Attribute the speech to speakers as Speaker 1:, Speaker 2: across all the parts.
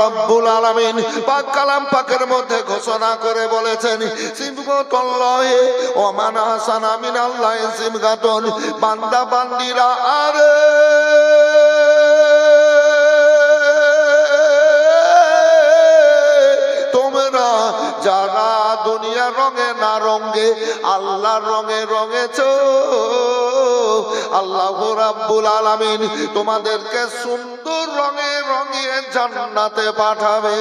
Speaker 1: রব্বুল আলামিন পাক কালাম পাকের মধ্যে ঘোষণা করে বলেছেন, সিবগাতুল্লাহি ওয়া মান আহসানা মিনাল্লাহি সিবগাতুন। বান্দা বান্দিরা আরে তোমরা যারা দুনিয়ার রঙে না রঙে আল্লাহর রঙে রঙেছো, আল্লাহ রাব্বুল আলামিন তোমাদেরকে সুন্দর রঙে রঙিয়ে জান্নাতে পাঠাবে।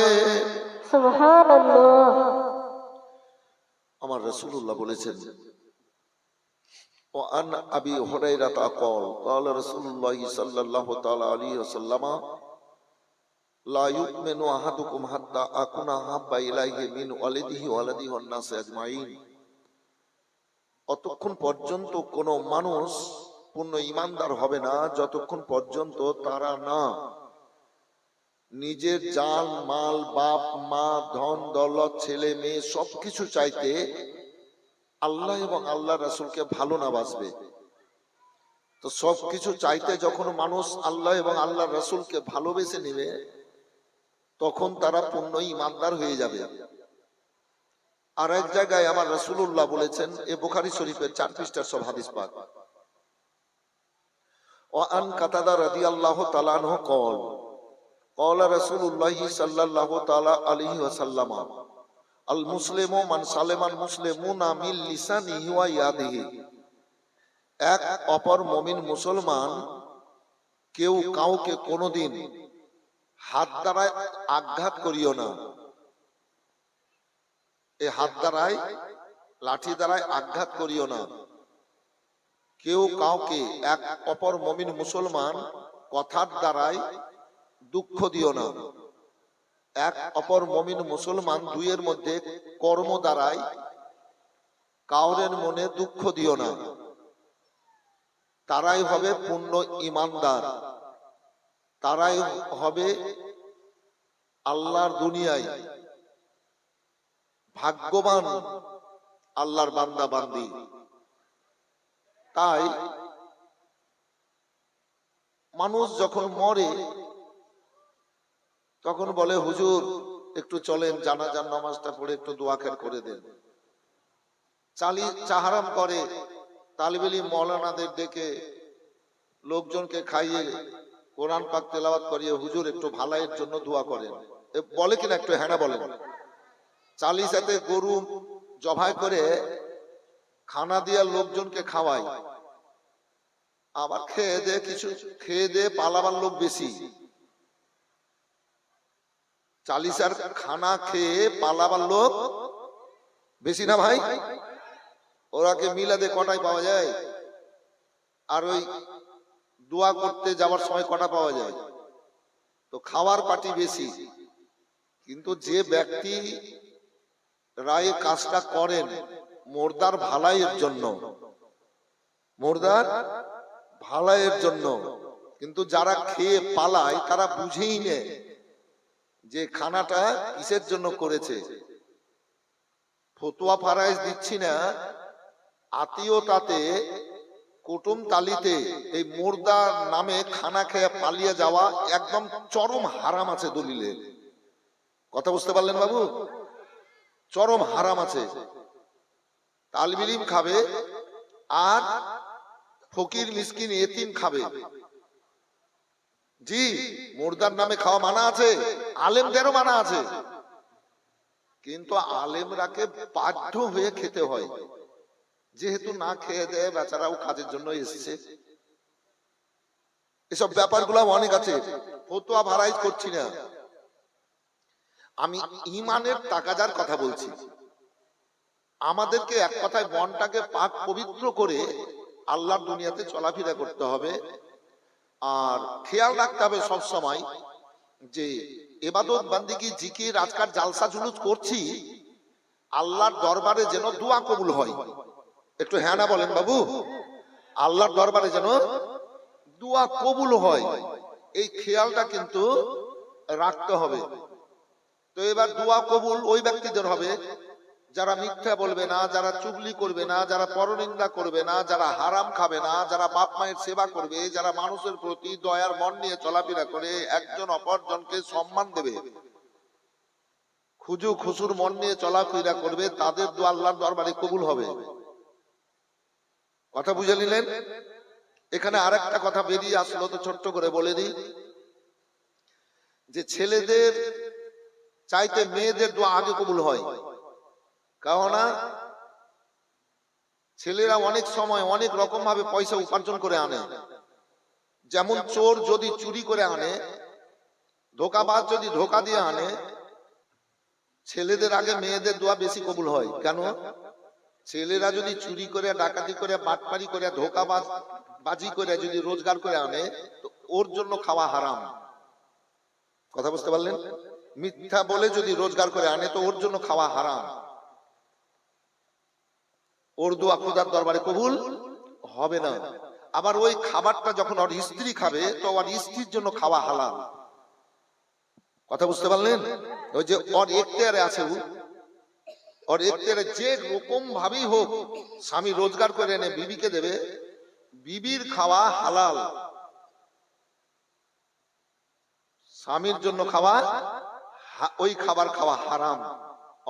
Speaker 2: সুবহানাল্লাহ।
Speaker 1: আমার রাসূলুল্লাহ বলেছেন, وعن أبي هريرة قال قال رسول الله صلى الله تعالى عليه وسلم لا يؤمن أحدكم حتى أكون أحب إليه من والده وولده والناس أجمعين। অতক্ষণ পর্যন্ত কোন মানুষ পূর্ণ ঈমানদার হবে না যতক্ষণ পর্যন্ত তারা না নিজের জান মাল বাপ মা ধন দৌলত ছেলে মেয়ে সবকিছু চাইতে আল্লাহ এবং আল্লাহ রাসূলকে ভালো না বাসবে। তো সবকিছু চাইতে যখন মানুষ আল্লাহ এবং আল্লাহ রাসূলকে ভালোবেসে নেবে তখন তারা পূর্ণ ঈমানদার হয়ে যাবে। আর এক জায়গায় আমার রাসূলুল্লাহ বলেছেন, এ বুখারী শরীফের 4 পৃষ্ঠার সব হাদিস পাক, ওয়ান কাতাদা রাদিয়াল্লাহু তাআলা আনহু قال قال رسول الله صلى الله تعالى عليه وسلم আল মুসলিমু মান সালামাল মুসলিমুনা মিন লিসানিহি ওয়া ইয়াদিহি। এক অপর মুমিন মুসলমান কেউ কাউকে কোনোদিন হাত দ্বারায় আঘাত করিও না। এই হাত দ্বারায় লাঠি দ্বারায় আঘাত করিও না। কেউ কাউকে এক অপর মুমিন মুসলমান কথার দ্বারায় দুঃখ দিও না। এক অপর মুমিন মুসলমান দুইয়ের মধ্যে কর্ম দ্বারাই কাউরের মনে দুঃখ দিও না। তারাই হবে পূর্ণ ঈমানদার, তারাই হবে আল্লাহর দুনিয়ায় ভাগ্যবান আল্লাহর বান্দা বান্দি। তাই মানুষ যখন মরে তখন বলে, হুজুর একটু চলেন জানাজার নামাজটা পড়ে একটু দোয়া খের করে দেন। চাহারাম করে তালিবে ইলম মাওলানাদের ডেকে লোকজনকে খাইয়ে কোরআন পাক তেলাওয়াত করিয়ে, হুজুর একটু ভালাইয়ের জন্য দোয়া করেন। বলে কিনা একটু হ্যাঁ না বলেন। চালিসাতে গরু জবাই করে খানা দিয়া লোকজনকে খাওয়ায়, আবার খেয়ে দে কিছু খেয়ে দে পালাবার লোক বেশি। চালিসার খানা খেয়ে পালাবার লোক বেশি না ভাই? ওরাকে মিলাদে কটায় পাওয়া যায়, আর ওই দোয়া করতে যাওয়ার সময় কটা পাওয়া যায়? তো খাওয়ার পার্টি বেশি। কিন্তু যে ব্যক্তি রায়ে কাজটা করেন মুর্দার ভালাইয়ের জন্য, মুর্দার ভালাইয়ের জন্য, কিন্তু যারা খেয়ে পালায় তারা বুঝেই নে যে খানাটা কিসের জন্য করেছে। ফতোয়া ফারাইজ দিচ্ছি না, আত্মীয়তাতে কুটুম তালিতে এই মুর্দার নামে খানা খেয়ে পালিয়ে যাওয়া একদম চরম হারাম আছে দলিলে। কথা বুঝতে পারলেন বাবু? চরম হারাম আছে। তালিব ইলম খাবে আর ফকির মিসকিন এতিম খাবে। জি, মুর্দার নামে খাওয়া মানা আছে, আলেমদেরও মানা আছে, কিন্তু আলেমরাকে বাধ্য হয়ে খেতে হয়, যেহেতু না খেয়ে দেয় বেচারাও কাজের জন্য এসেছে। এসব ব্যাপারগুলো অনেক আছে, ফতোয়া ভারাইজ করছি না, আমি ঈমানের তাকাজার কথা বলছি। আমাদেরকে এক কথায় মনটাকে পাক পবিত্র করে আল্লাহর দুনিয়াতে চলাফেরা করতে হবে। আর খেয়াল রাখতে হবে সব সময় যে ইবাদত বান্দিগি জিকির আজকাল জালসা জুলুস করছি, আল্লাহর দরবারে যেন দোয়া কবুল হয়। একটু হ্যাঁ না বলেন বাবু? আল্লাহর দরবারে যেন দোয়া কবুল হয়, এই খেয়ালটা কিন্তু রাখতে হবে। তো এবার দোয়া কবুল ওই ব্যক্তিদের হবে যারা মিথ্যা বলবে না, যারা চুগলি করবে না, যারা পরনিন্দা করবে না, যারা হারাম খাবে না, যারা বাপ মায়ের সেবা করবে, যারা মানুষের প্রতি দয়ার মন নিয়ে চলাফেরা করে একজন অপরজনকে সম্মান দেবে। খুজু খুশুর মন নিয়ে চলাফেরা করবে, তাদের দোয়া আল্লাহর দরবারে কবুল হবে। কথা বুঝে নিলেন? এখানে আরেকটা কথা বেরিয়ে আসলো, তো ছোট্ট করে বলে দিই যে ছেলেদের চাইতে মেয়েদের দোয়া আগে কবুল হয়। কেননা ছেলেরা অনেক সময় অনেক রকম ভাবে পয়সা উপার্জন করে আনে। যেমন চোর যদি চুরি করে আনে, ধোকাবাজ যদি ধোকা দিয়ে আনে, ছেলেদের আগে মেয়েদের দোয়া বেশি কবুল হয়। কেন? ছেলেরা যদি চুরি করে, ডাকাতি করে, বাটপারি করে, ধোকাবাজ বাজি করে যদি রোজগার করে আনে, তো ওর জন্য খাওয়া হারাম। কথা বুঝতে পারলেন? মিথ্যা বলে যদি রোজগার করে আনে, তো ওর জন্য খাওয়া হারাম। ওর দোয়া খোদার দরবারে কবুল হবে না। আবার ওই খাবারটা যখন ওর স্ত্রী খাবে, তো ওর স্ত্রীর জন্য খাওয়া হালাল। কথা বুঝতে পারলেন? ওই যে ওর এখতিয়ারে আছে, ওর এখতিয়ারে যে রকম ভাবেই হোক স্বামী রোজগার করে এনে বিবিকে দেবে, বিবির খাওয়া হালাল, স্বামীর জন্য খাওয়া ওই খাবার খাওয়া হারাম,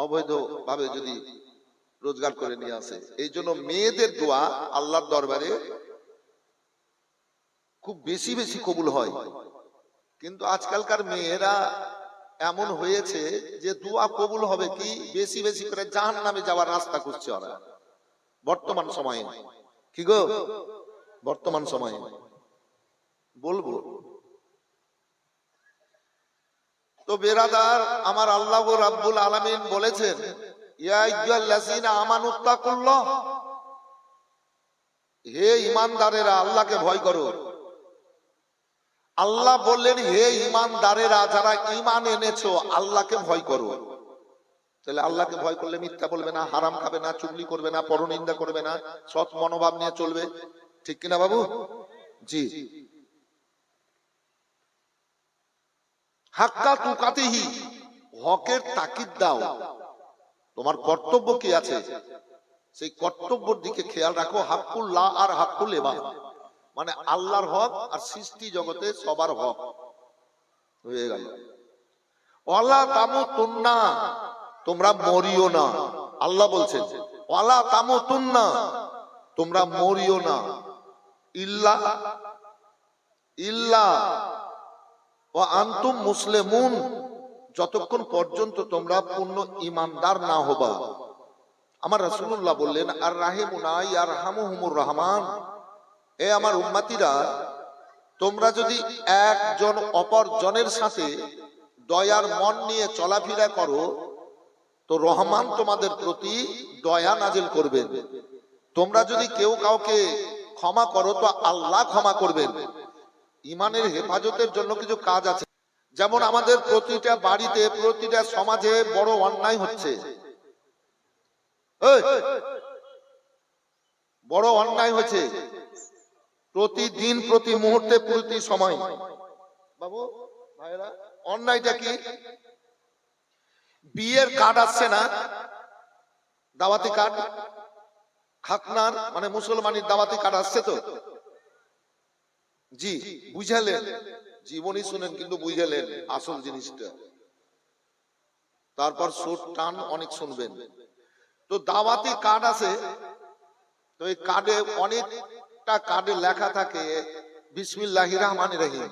Speaker 1: অবৈধ ভাবে যদি রোজগার করে নিয়ে আসে। এই জন্য মেয়েদের দোয়া আল্লাহর দরবারে খুব বেশি বেশি কবুল হয়। কিন্তু আজকালকার মেয়েরা এমন হয়েছে যে দোয়া কবুল হবে কি, বেশি বেশি করে জাহান্নামে যাওয়ার রাস্তা খুঁজছে ওরা বর্তমান সময়ে। কি গো, বর্তমান সময়ে বলবো তো বেরাদার আমার, আল্লাহ রাব্বুল আলামিন বলেছেন, ইয়া আইয়ুহাল্লাযীনা আমানুত্তাকুল্লাহ, হে ঈমানদারেরা আল্লাহকে ভয় করো। আল্লাহ বললেন, হে ঈমানদারেরা, যারা ঈমান এনেছো আল্লাহকে ভয় করো। তাহলে আল্লাহকে ভয় করলে মিথ্যা বলবে না, হারাম খাবে না, চুগলি করবে না, পরনিন্দা করবে না, সৎ মনোভাব নিয়ে চলবে। ঠিক কিনা বাবু? জি। হাক্কা তুকাতিহি, হকের তাকিদ দাও। তোমার কর্তব্য কি আছে সেই কর্তব্যের দিকে খেয়াল রাখো। হাক্কুল্লাহ আর হাক্কুল ইবাদ, মানে আল্লাহর হক আর সৃষ্টি জগতে সবার হক হয়ে গেল। ওয়ালা তামুতুন্না, তোমরা মরিও না। আল্লাহ বলছেন ওয়ালা তামুতুন্না, তোমরা মরিও না, ইল্লা ইল্লা ওয়া আনতুম মুসলিমুন, যতক্ষণ পর্যন্ত তোমরা পূর্ণ ঈমানদার না হবা। আমার রাসূলুল্লাহ বললেন, আর রাহিমুনা ইয়ারহামুহুমুর রহমান, এ আমার উম্মতিরা, তোমরা যদি একজন অপরজনের সাথে দয়ার মন নিয়ে চলাফেরা করো, তো রহমান তোমাদের প্রতি দয়া নাজিল করবেন। তোমরা যদি কেউ কাউকে ক্ষমা করো, তো আল্লাহ ক্ষমা করবেন। ঈমানের হেফাজতের জন্য কিছু কাজ আছে। যেমন আমাদের প্রতিটা বাড়িতে, প্রতিটা সমাজে বড় অন্যায় হচ্ছে, বড় অন্যায় হচ্ছে প্রতিদিন, প্রতি মুহূর্তে, প্রতি সময়। বাবু ভাইরা, অন্যায়টা কি? বিয়ের কার্ড আসছে না, দাওয়াতি কার্ড, খাতনার মানে মুসলমানের দাওয়াতি কার্ড আসছে তো? জি, বুঝালেন? জীবনী শুনেন কিন্তু বুঝালেন আসল জিনিসটা। তারপর সুর টান অনেক শুনবেন। তো দাওয়াতি কার্ড আছে, তো এই কার্ডে অনেকটা কার্ডে লেখা থাকে বিসমিল্লাহির রহমানির রহিম,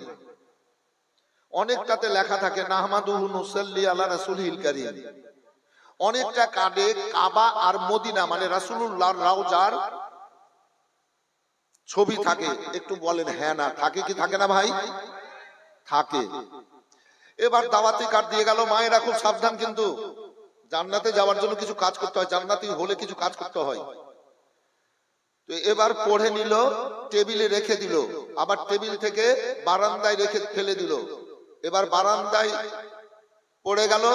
Speaker 1: অনেকটাতে লেখা থাকে নাহমাদুহু নুসাল্লি আলা রাসূলিল কারীম, অনেকটা কার্ডে কাবা আর মদিনা মানে রাসূলুল্লাহর রওজার ছবি থাকে। একটু বলেন হ্যাঁ না থাকে কি থাকে না ভাই? থাকে। এবার দাওয়াতি কার্ড দিয়ে গেল, মায়েরা খুব সাবধান, কিন্তু জান্নাতে যাওয়ার জন্য কিছু কাজ করতে হয়, জান্নাতি হলে কিছু কাজ করতে হয়। তো এবার পড়ে নিল, টেবিলে রেখে দিল, আবার টেবিল থেকে বারান্দায় রেখে ফেলে দিল। এবার বারান্দায় পড়ে গেল,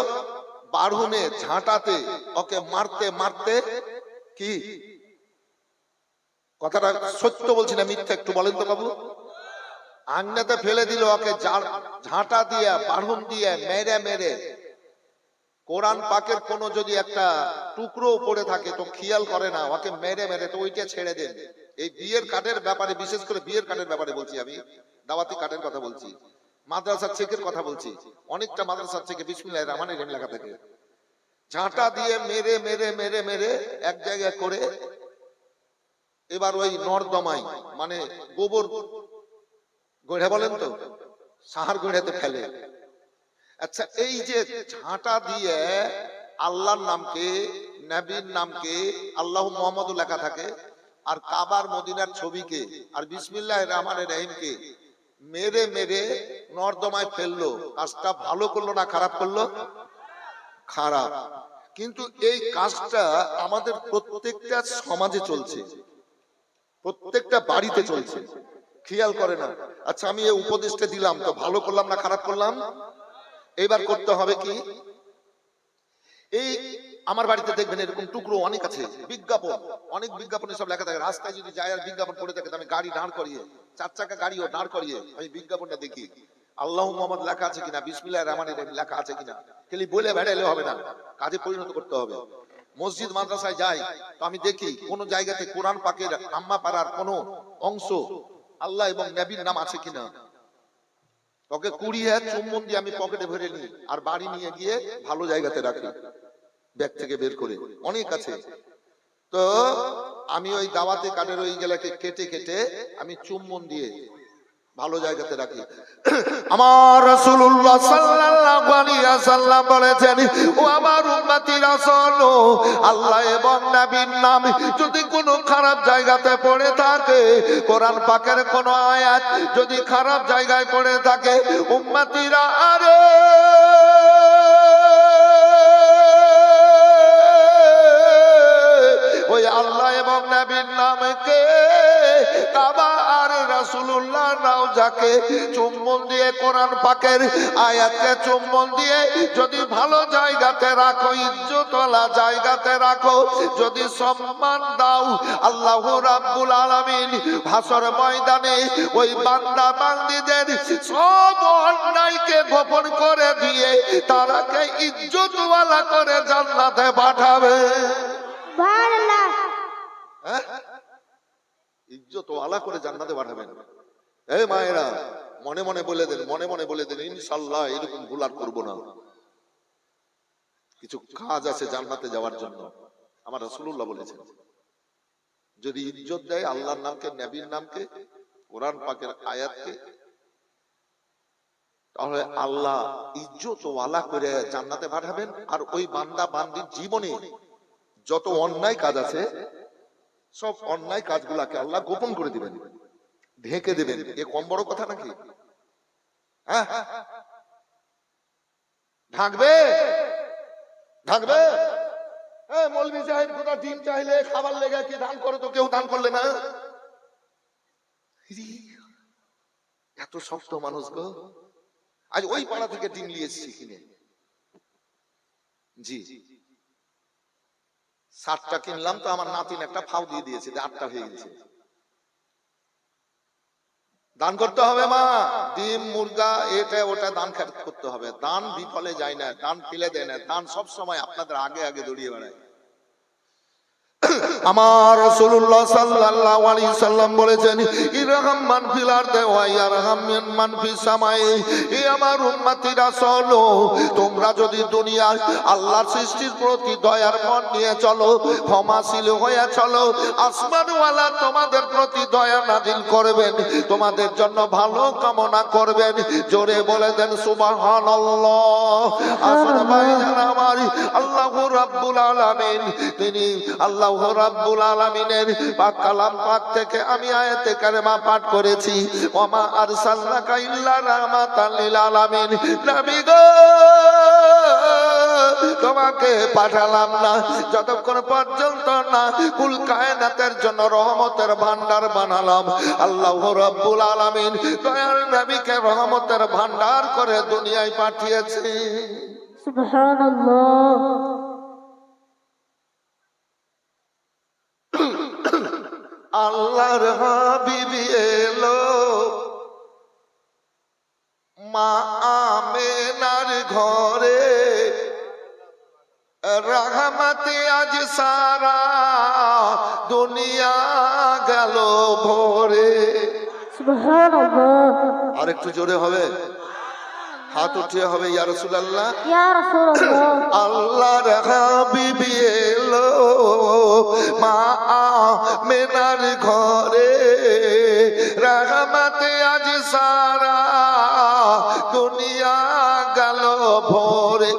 Speaker 1: বারহুমে ঝাঁটাতে ওকে মারতে মারতে, কি কথাটা সত্য বলছি না মিথ্যা একটু বলেন তো বাবু? আঙ্গনাতে ফেলে দিল ওকে, ঝাঁটা দিয়ে বারহুম দিয়ে মেরে মেরে। কোরআন পাকের কোন যদি একটা টুকরো পড়ে থাকে তো খেয়াল করে না, ওকে মেরে মেরে তো ওইটা ছেড়ে দেন। এই বিয়ের কার্ডের ব্যাপারে, বিশেষ করে বিয়ের কার্ডের ব্যাপারে বলছি আমি, দাওয়াতি কার্ডের কথা বলছি, মাদ্রাসার চেকের কথা বলছি। অনেকটা মাদ্রাসার চেকে বিসমিল্লাহির রহমানির রহিম লেখা থাকে, ঝাঁটা দিয়ে মেরে মেরে মেরে মেরে এক জায়গায় করে এবার ওই নর্দমাই মানে গোবর গড়ে বলেন তো, সাহার গড়েতে ফেলে। আচ্ছা, এই যে ঝাঁটা দিয়ে আল্লাহর নামকে, নবীর নামকে, আল্লাহ মুহাম্মদ লেখা থাকে, আর কাবার মদিনার ছবিকে আর বিসমিল্লাহির রহমানির রহিমকে মেরে মেরে নর্দমায় ফেললো, কাজটা ভালো করলো না খারাপ করলো? খারাপ। কিন্তু এই কাজটা আমাদের প্রত্যেকটা সমাজে চলছে, প্রত্যেকটা বাড়িতে চলছে, খেয়াল করে না। আচ্ছা, আমি এই উপদেশটা দিলাম তো ভালো করলাম না খারাপ করলাম? এইবার করতে হবে কি, এই আমার বাড়িতে দেখবেন এরকম টুকরো অনেক আছে, বিজ্ঞাপন, অনেক বিজ্ঞাপনে সব লেখা থাকে। রাস্তায় যদি যায় আর বিজ্ঞাপন পড়ে থাকে, আমি গাড়ি দাঁড় করিয়ে, 4 চাকা গাড়িও দাঁড় করিয়ে আমি বিজ্ঞাপনটা দেখি আল্লাহ মুহাম্মদ লেখা আছে কিনা, বিসমিল্লাহির রহমানির রহিম লেখা আছে কিনা। খালি বলে বেড়াইলে হবে না, কাজে পরিণত করতে হবে। মসজিদ মাদ্রাসায় যাই তো আমি দেখি কোন জায়গাতে কোরআন পাকের আম্মা পাড়ার কোন অংশ আল্লাহ এবং নবীর নাম আছে কিনা। তোকে কুড়িয়ে চুম্বন দিয়ে আমি পকেটে ভরে নিই আর বাড়ি নিয়ে গিয়ে ভালো জায়গাতে রাখি, ব্যাগ থেকে বের করে। অনেক আছে। তো আমি ওই দাওয়াতে কাঠের ওই গেলাকে কেটে কেটে আমি চুম্বন দিয়ে ভালো জায়গাতে রাখি। আমার রাসূলুল্লাহ সাল্লাল্লাহু আলাইহি ওয়াসাল্লাম বলেছেন, ও আমার উম্মতিরা শোনো, আল্লাহ এবং নবীর নাম যদি কোনো খারাপ জায়গাতে পড়ে থাকে, কোরআন পাকের কোনো আয়াত যদি খারাপ জায়গায় পড়ে থাকে, উম্মতিরা আরে ওই আল্লাহ এবং নবীর নামকে, কাবা আর রাসূলুল্লাহ রওজাকে চুম্বন দিয়ে, কোরআন পাকের আয়াতকে চুম্বন দিয়ে যদি ভালো জায়গাতে রাখো, ইজ্জতওয়ালা জায়গাতে রাখো, যদি সম্মান দাও, আল্লাহ রাব্বুল আলামিন হাসর ময়দানে ওই বান্দা বান্দীদের সব অন্যায়কে গোপন করে দিয়ে তারাকে ইজ্জতওয়ালা করে জান্নাতে পাঠাবে। ইজ্জতওয়ালা করে জান্নাতে পাঠাবেন। এই মায়েরা মনে মনে বলে দেন, মনে মনে বলে দেন, ইনশাআল্লাহ এরকম ভুল আর করবো না। কিছু কাজ আছে জান্নাতে যাওয়ার জন্য। আমার রাসূলুল্লাহ বলেছেন, যদি ইজ্জত দেয় আল্লাহর নামকে, নবীর নামকে, কোরআন পাকের আয়াতকে, তাহলে আল্লাহ ইজ্জতওয়ালা করে জান্নাতে পাঠাবেন। আর ওই বান্দা বান্দির জীবনে যত অন্যায় কাজ আছে সব অন্যায় কাজগুলাকে আল্লাহ গোপন করে দিবেন, ঢেকে দেবেন। এ কম বড় কথা নাকি? হ্যাঁ, ঢাকবে ঢাকবে। মৌলভী সাহেব কোথা ডিম চাইলে খাবার লেগে কি দান করে, তো কেউ দান করলে না। এত শক্ত মানুষ গো। আজ ওই পাড়া থেকে ডিম নিয়ে এসেছি কিনে, জি 7টা কিনলাম, তো আমার নাতিন একটা ফাউ দিয়ে দিয়েছে, 8টা হয়ে গেছে। দান করতে হবে মা, ডিম মুরগা এটা ওটা দান করতে হবে। দান বিফলে যায় না, দান ফেলে দেয় না, দান সব সময় আপনাদের আগে আগে দৌড়িয়ে বেড়ায়। আমার রাসূলুল্লাহ সাল্লাল্লাহু আলাইহি সাল্লাম বলেছেন, ইরহাম মান ফিল আরদি ওয়া ইয়ারহাম মান ফিস সামাই। এই আমার উম্মতিরা শোনো, তোমরা যদি দুনিয়ায় আল্লাহর সৃষ্টির প্রতি দয়ার মন নিয়ে চলো, ক্ষমাশীল হয়ে চলো, আসমানওয়ালা তোমাদের প্রতি দয়া নাযিল করবেন, তোমাদের জন্য ভালো কামনা করবেন। জোরে বলে দেন সুবহানাল্লাহ। আসলে ভাইজান আমার, আল্লাহু রাব্বুল আলামিন, তিনি আল্লাহ রাব্বুল আলামিনের পাক কালাম পাক থেকে আমি আয়াতে কারিমা পাঠ করেছি, ওমা আরসালনাকা ইল্লা রাহমাতাল লিল আলামিন। নবী গো, তোমাকে পাঠালাম না যতক্ষণ পর্যন্ত না কুল কায়নাতের জন্য রহমতের ভান্ডার বানালাম। আল্লাহ রাব্বুল আলামিন দয়ার নবীকে রহমতের ভান্ডার করে দুনিয়ায় পাঠিয়েছে।
Speaker 2: সুবহানাল্লাহ।
Speaker 1: আল্লাহর হাবিবি এলো মা আমেনার ঘরে, রহমতে আজ সারা দুনিয়া গেল ভরে।
Speaker 2: সুবহানাল্লাহ।
Speaker 1: আর একটু জোরে হবে। হাত উঠিয়ে হবে ইয়া রাসূলুল্লাহ।
Speaker 2: ইয়া রাসূলুল্লাহ।
Speaker 1: আল্লাহর হাবিবি এলো মা আমেনার ঘরে, রহমতে আজ সারা দুনিয়া গেল ভরে।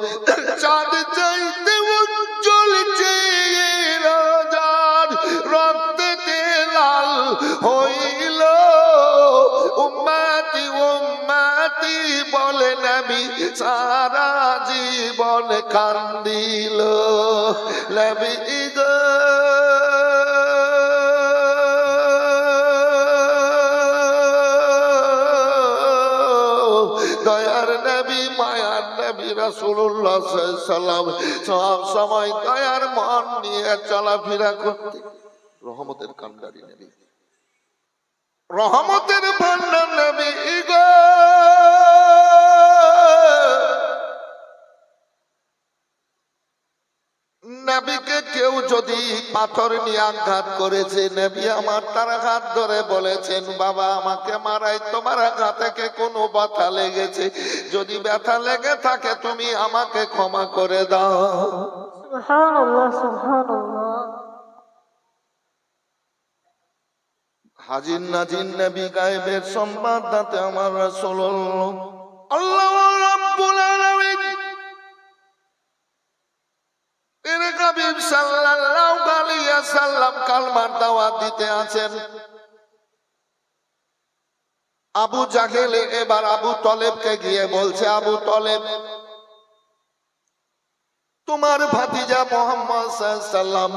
Speaker 1: চাঁদ চাইতে উজ্জ্বল চেহারার রক্তে লাল হইল, উম্মতি উম্মতি বলে নবী সারা জীবন কান্দিল। নবী গো দয়ার নবী মায়ার নবী রাসূলুল্লাহ সাল্লাল্লাহু আলাইহি সাল্লাম সব সময় দয়ার মন নিয়ে চলাফেরা করতে। রহমতের কান্ডারি নবী, রহমতের ভান্ডার নবী গো। নবীকে কেউ যদি পাথর নিয়ে আঘাত করেছে, নবী আমার তার হাত ধরে বলেছেন বাবা আমাকে মারাই, তোমার আঘাত থেকে কোনো ব্যথা লেগেছে, যদি ব্যথা লেগে থাকে তুমি আমাকে ক্ষমা করে দাও।
Speaker 2: সুবহানাল্লাহ সুবহানাল্লাহ।
Speaker 1: হাজির নাজির নবী গায়েবের সংবাদদাতা আমার রাসূলুল্লাহ। আল্লাহ রাব্বুল আলামিন এর হাবিব সাল্লাল্লাহু আলাইহি ওয়াসাল্লাম কালমার দাওয়াত দিতে আছেন। আবু জাহেল এবার আবু তলেবকে গিয়ে বলছে, আবু তলেব তোমার ভাতিজা মুহাম্মদ সাল্লাল্লাহু আলাইহি ওয়াসাল্লাম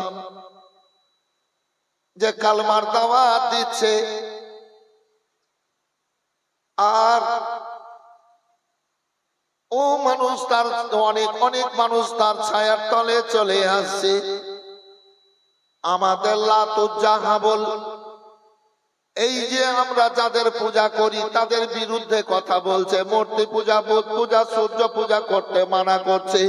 Speaker 1: যে কালমার দাওয়াত দিচ্ছে, আর ও মানুষ তার অনেক অনেক মানুষ তার ছায়ার তলে চলে আসছে, আমাদের লাত উজ্জা হাবল এই যে আমরা যাদের পূজা করি তাদের বিরুদ্ধে কথা বলছে, মূর্তি পূজা বুত পূজা সূর্য পূজা করতে মানা করছে।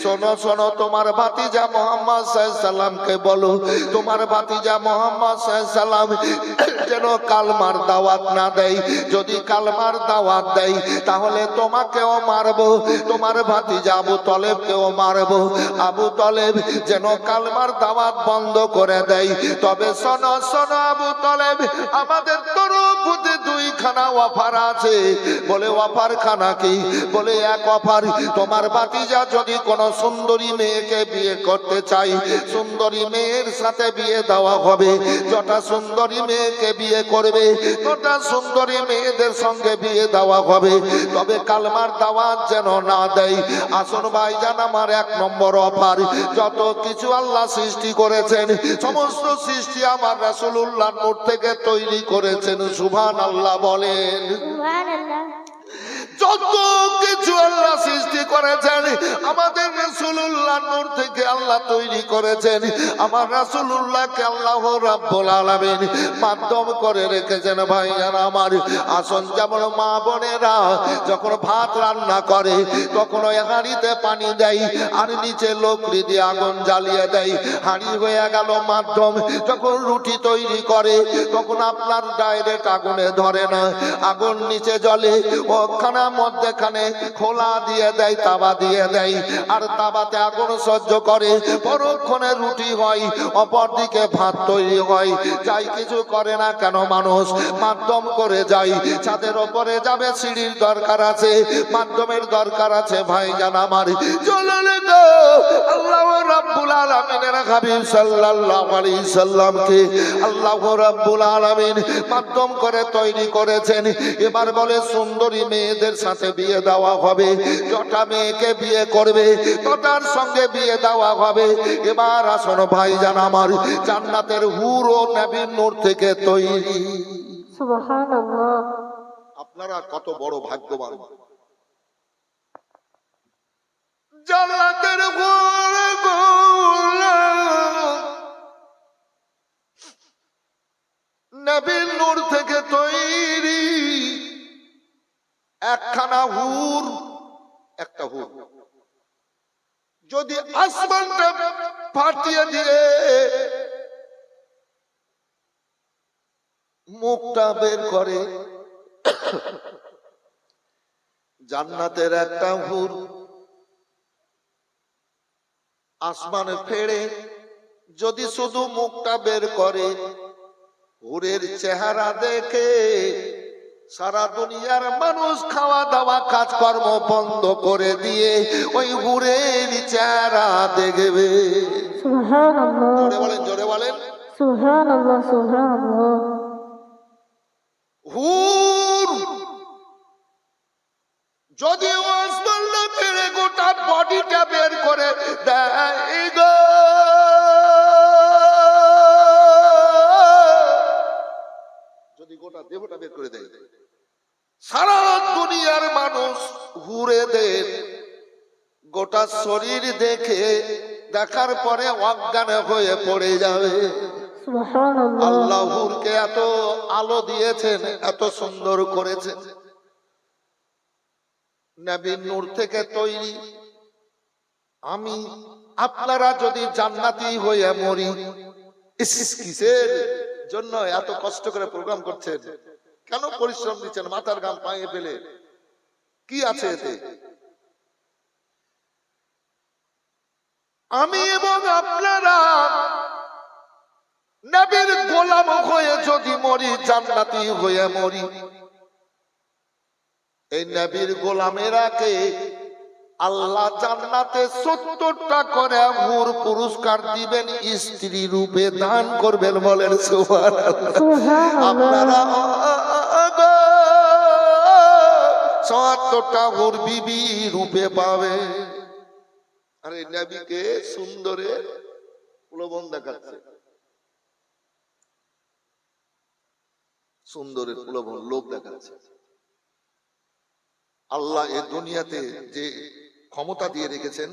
Speaker 1: শোনো শোনো তোমার ভাতিজা মুহাম্মদ সাল্লাল্লাহু আলাইহি সাল্লামকে বলো, তোমার ভাতিজা মুহাম্মদ সাল্লাল্লাহু আলাইহি সাল্লাম যেন কালমার দাওয়াত না দেয়, যদি কালমার দাওয়াত দেয় তাহলে তোমাকেও মারবো, তোমার ভাতিজা আবু তলেবকেও মারবো। আবু তলেব যেন কালমার দাওয়াত বন্ধ করে দেয়। তবে শোনো শোনো আবু তলেব, আমাদের তরফ হতে দুইখানা অফার আছে। বলে অফার খানা কি? বলে এক অফার, তোমার ভাতিজা যদি কোন সুন্দরী মেয়েকে বিয়ে করতে চাই, সুন্দরী মেয়ের সাথে বিয়ে দেওয়া হবে। যটা সুন্দরী মেয়েকে বিয়ে করবে তটা সুন্দরী মেয়েদের সঙ্গে বিয়ে দেওয়া হবে, তবে কালমার দাওয়াত যেন না দেয়। আসুন ভাইজান আমার এক নম্বর অফার, যত কিছু আল্লাহ সৃষ্টি করেছেন সমস্ত সৃষ্টি আমার রাসূলুল্লাহর নূর থেকে তৈরি করেছেন। সুবহানাল্লাহ বলেন।
Speaker 2: সুবহানাল্লাহ।
Speaker 1: যত কিছু আল্লাহ সৃষ্টি করেছেন আমাদের রাসূলুল্লাহর নূর থেকে আল্লাহ তৈরি করেছেন। আমার রাসূলুল্লাহকে আল্লাহ রাব্বুল আলামিন মাধ্যম করে রেখেছেন। ভাইয়ারা আমার, আসুন যেমন মা বোনেরা যখন ভাত রান্না করে তখন ওই হাঁড়িতে পানি দেয় আর নিচে লকড়ি দিয়ে আগুন জ্বালিয়ে দেয়, হাঁড়ি হয়ে গেল মাধ্যম। যখন রুটি তৈরি করে তখন আপনার ডাইরেক্ট আগুনে ধরে না, আগুন নিচে জ্বলে, ওখানে মধ্যখানে খোলা দিয়ে দেয়, তাওয়া দিয়ে দেয়, আর তাওয়াতে আগুন সহ্য করে, পরক্ষণে রুটি হয়, অপরদিকে ভাত তৈরি হয়। যাই কিছু করে না কেন মানুষ মাধ্যম করে যায়। ছাদের ওপরে যাবে সিঁড়ির দরকার আছে, মাধ্যমের দরকার আছে। ভাইজান আমার চলুন গো, আল্লাহ রাব্বুল আলামিনের হাবিব সাল্লাল্লাহু আলাইহি সাল্লামকে আল্লাহ রাব্বুল আলামিন মাধ্যম করে তৈরি করেছেন। এবার বলে সুন্দরী মেয়েদের সাথে বিয়ে দেওয়া হবে, যটা মেয়েকে বিয়ে করবে তটার সঙ্গে বিয়ে দেওয়া হবে। এবার আসুন ভাইজান আমার, জান্নাতের হুর ও নবীর নূর থেকে তৈরি।
Speaker 2: সুবহানাল্লাহ।
Speaker 1: আপনারা কত বড় ভাগ্যবান। জান্নাতের হুর নবীর নূর থেকে তৈরি। একখানা হুর, একটা হুর যদি আসমানটা ফাটিয়ে দিয়ে মুখটা বের করে, জান্নাতের একটা হুর আসমানে ফেড়ে যদি শুধু মুখটা বের করে, হুরের চেহারা দেখে সারা দুনিয়ার মানুষ খাওয়া দাওয়া কাজকর্ম বন্ধ করে দিয়ে ওই হুরের চেহারা দেখবে।
Speaker 2: সুবহানাল্লাহ,
Speaker 1: জোরে বলেন, জোরে বলেন।
Speaker 2: সুবহানাল্লাহ, সুবহানাল্লাহ।
Speaker 1: হুর যদি আসমানটা ফেড়ে গোটা বডিটা বের করে দেয় গো, যদি গোটা দেহটা বের করে দেয়, সারা দুনিয়ার মানুষ হুরেদের গোটা শরীর দেখে দেখার পরে অজ্ঞান হয়ে পড়ে যাবে।
Speaker 2: সুবহানাল্লাহ,
Speaker 1: আল্লাহ হুরকে এত আলো দিয়েছেন, এত সুন্দর করেছেন, নবীর নূর থেকে তৈরি। আমি আপনারা যদি জান্নাতি হয়ে মরি, কিসের জন্য এত কষ্ট করে প্রোগ্রাম করছেন? কেন পরিশ্রম দিচ্ছেন মাথার ঘাম পায়ে ফেলে? কি আছে এতে? আমি এবং আপনারা নবীর গোলাম হয়ে যদি মরি, জান্নাতি হয়ে মরি, এই নবীর গোলামেরাকে আল্লাহ জান্নাতে 70টা করে হুর পুরস্কার দিবেন, স্ত্রী রূপে দান করবেন। বলেন সুবহানাল্লাহ। আপনারা 70টা হুর বিবি রূপে পাবে। আরে নবীকে সুন্দরের প্রলোভন দেখাচ্ছে, সুন্দরের প্রলোভন, লোভ দেখাচ্ছে। আল্লাহ এই দুনিয়াতে যে ক্ষমতা দিয়ে রেখেছেন,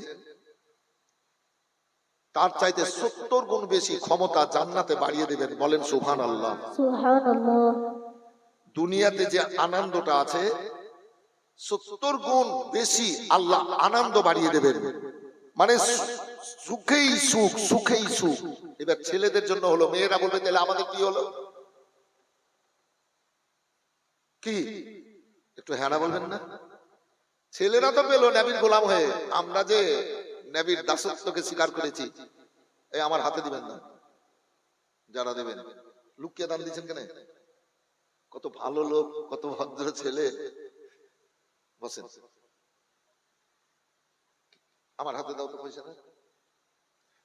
Speaker 1: তার চাইতে 70 গুণ বেশি ক্ষমতা জান্নাতে বাড়িয়ে দেবেন। বলেন সুবহানাল্লাহ।
Speaker 2: সুবহানাল্লাহ।
Speaker 1: দুনিয়াতে যে আনন্দটা আছে, 70 গুণ বেশি আল্লাহ আনন্দ বাড়িয়ে দেবেন। মানে সুখেই সুখ, সুখেই সুখ। এবার ছেলেদের জন্য হলো, মেয়েরা বলবে তাহলে আমাদের কি হলো? কি একটু হ্যাঁ বলবেন না? ছেলেরা তো পেলো নবীর গোলাম হয়ে, আমরা যে নবীর দাসত্বকে স্বীকার করেছি, এই আমার হাতে দিবেন না। যারা দেবেন লুকিয়ে দান দিচ্ছেন কেন? কত ভালো লোক, কত ভদ্র ছেলে। বসেন, আমার হাতে দাও তো পয়সা। না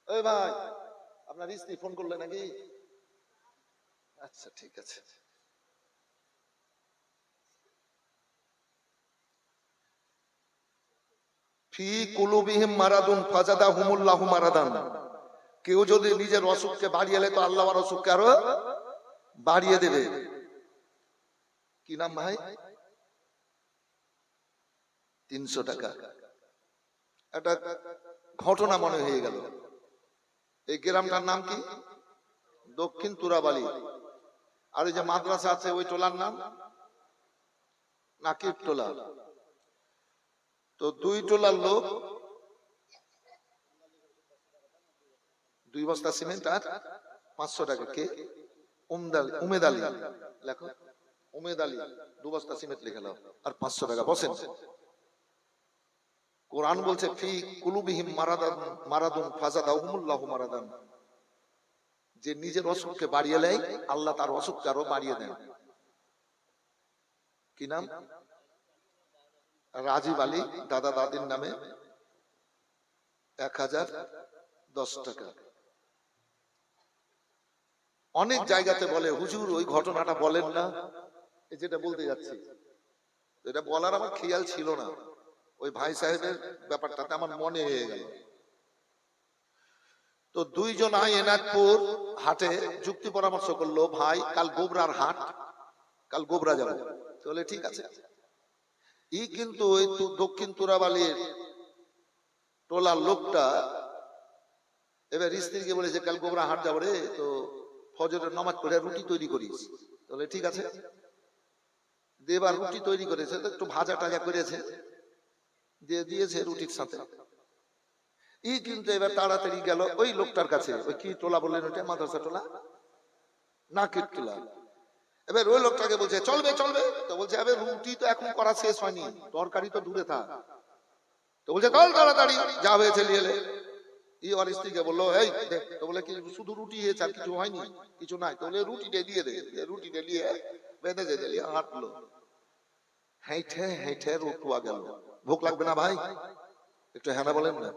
Speaker 1: ওই ভাই, আপনার স্ত্রী ফোন করলে নাকি? আচ্ছা ঠিক আছে। ফি কুলুবিহিম মারাদুন ফাজাদাহুমুল্লাহু মারাদান। কেউ যদি নিজের অসুখকে বাড়িয়ে এলে তো আল্লাহ আর অসুখকে আরো বাড়িয়ে দেবে। কি নাম ভাই? 300 টাকা। একটা ঘটনা মনে হয়ে গেল। এই গ্রামটার নাম কি? দক্ষিণ তুরাবালি। আর ওই যে মাদ্রাসা আছে ওই টোলার নাম নাকিব টোলা। তো 2 টোলার লোক 2 বস্তা সিমেন্ট আর 500 টাকা। কে? উমেদ আলী। লেখো উমেদ আলী, 2 বস্তা সিমেন্ট লিখে নাও আর 500 টাকা। বসেন। কোরআন বলছে ফি কুলুবিহিম মারাদুন ফাজাদাহুমুল্লাহু মারাদান। যে নিজের অসুখকে বাড়িয়ে নেয়, আল্লাহ তার অসুখকে আরো বাড়িয়ে দেন। কি নাম? রাজীব আলী, দাদা দাদির নামে 1010 টাকা। অনেক জায়গাতে বলে হুজুর ওই ঘটনাটা বলেন না। এই যেটা বলতে যাচ্ছি, এটা বলার আমার খেয়াল ছিল না। ওই ভাই সাহেবের ব্যাপারটাতে আমার মনে হয়ে গেল। তো 2 জন এনাদপুর হাটে যুক্তি পরামর্শ করলো, ভাই কাল গোবরার হাট, কাল গোবরা যাবো। তাহলে ঠিক আছে। কিন্তু ওই দক্ষিণ তুরাবালির টোলার লোকটা এবার স্ত্রীকে বলেছে কাল গোবরা হাট যাবো রে, তো ফজরের নামাজ পড়ে রুটি তৈরি করিস। তাহলে ঠিক আছে। দেবার রুটি তৈরি করেছে, তো একটু ভাজা টাজা করেছে, দিয়ে দিয়েছে রুটির সাথে। কিন্তু এবার তাড়াতাড়ি গেল ওই লোকটার কাছে। ওই কি টোলা বললেন ওটা? মাদ্রাসা টোলা, নাকিব টোলা। এবার ওই লোকটাকে বলছে চলবে চলবে, তো বলছে আবে রুটি তো এখন করা শেষ হয়নি, তরকারি তো দূরে থাক। তো বলছে চল তাড়াতাড়ি, যা হয়েছে নিয়ে এলে। ওর স্ত্রীকে বললো এই দেখ, তো বলে কি শুধু রুটি হয়েছে আর কিছু হয়নি? কিছু নাই। তো বলে রুটিটা দিয়ে দে। রুটিটা নিয়ে বেঁধে যে দিয়ে হাঁটলো, হেঁটে হেঁটে রতুয়া গেল। ভোক লাগবে না ভাই? একটু হ্যাঁ বলেন না,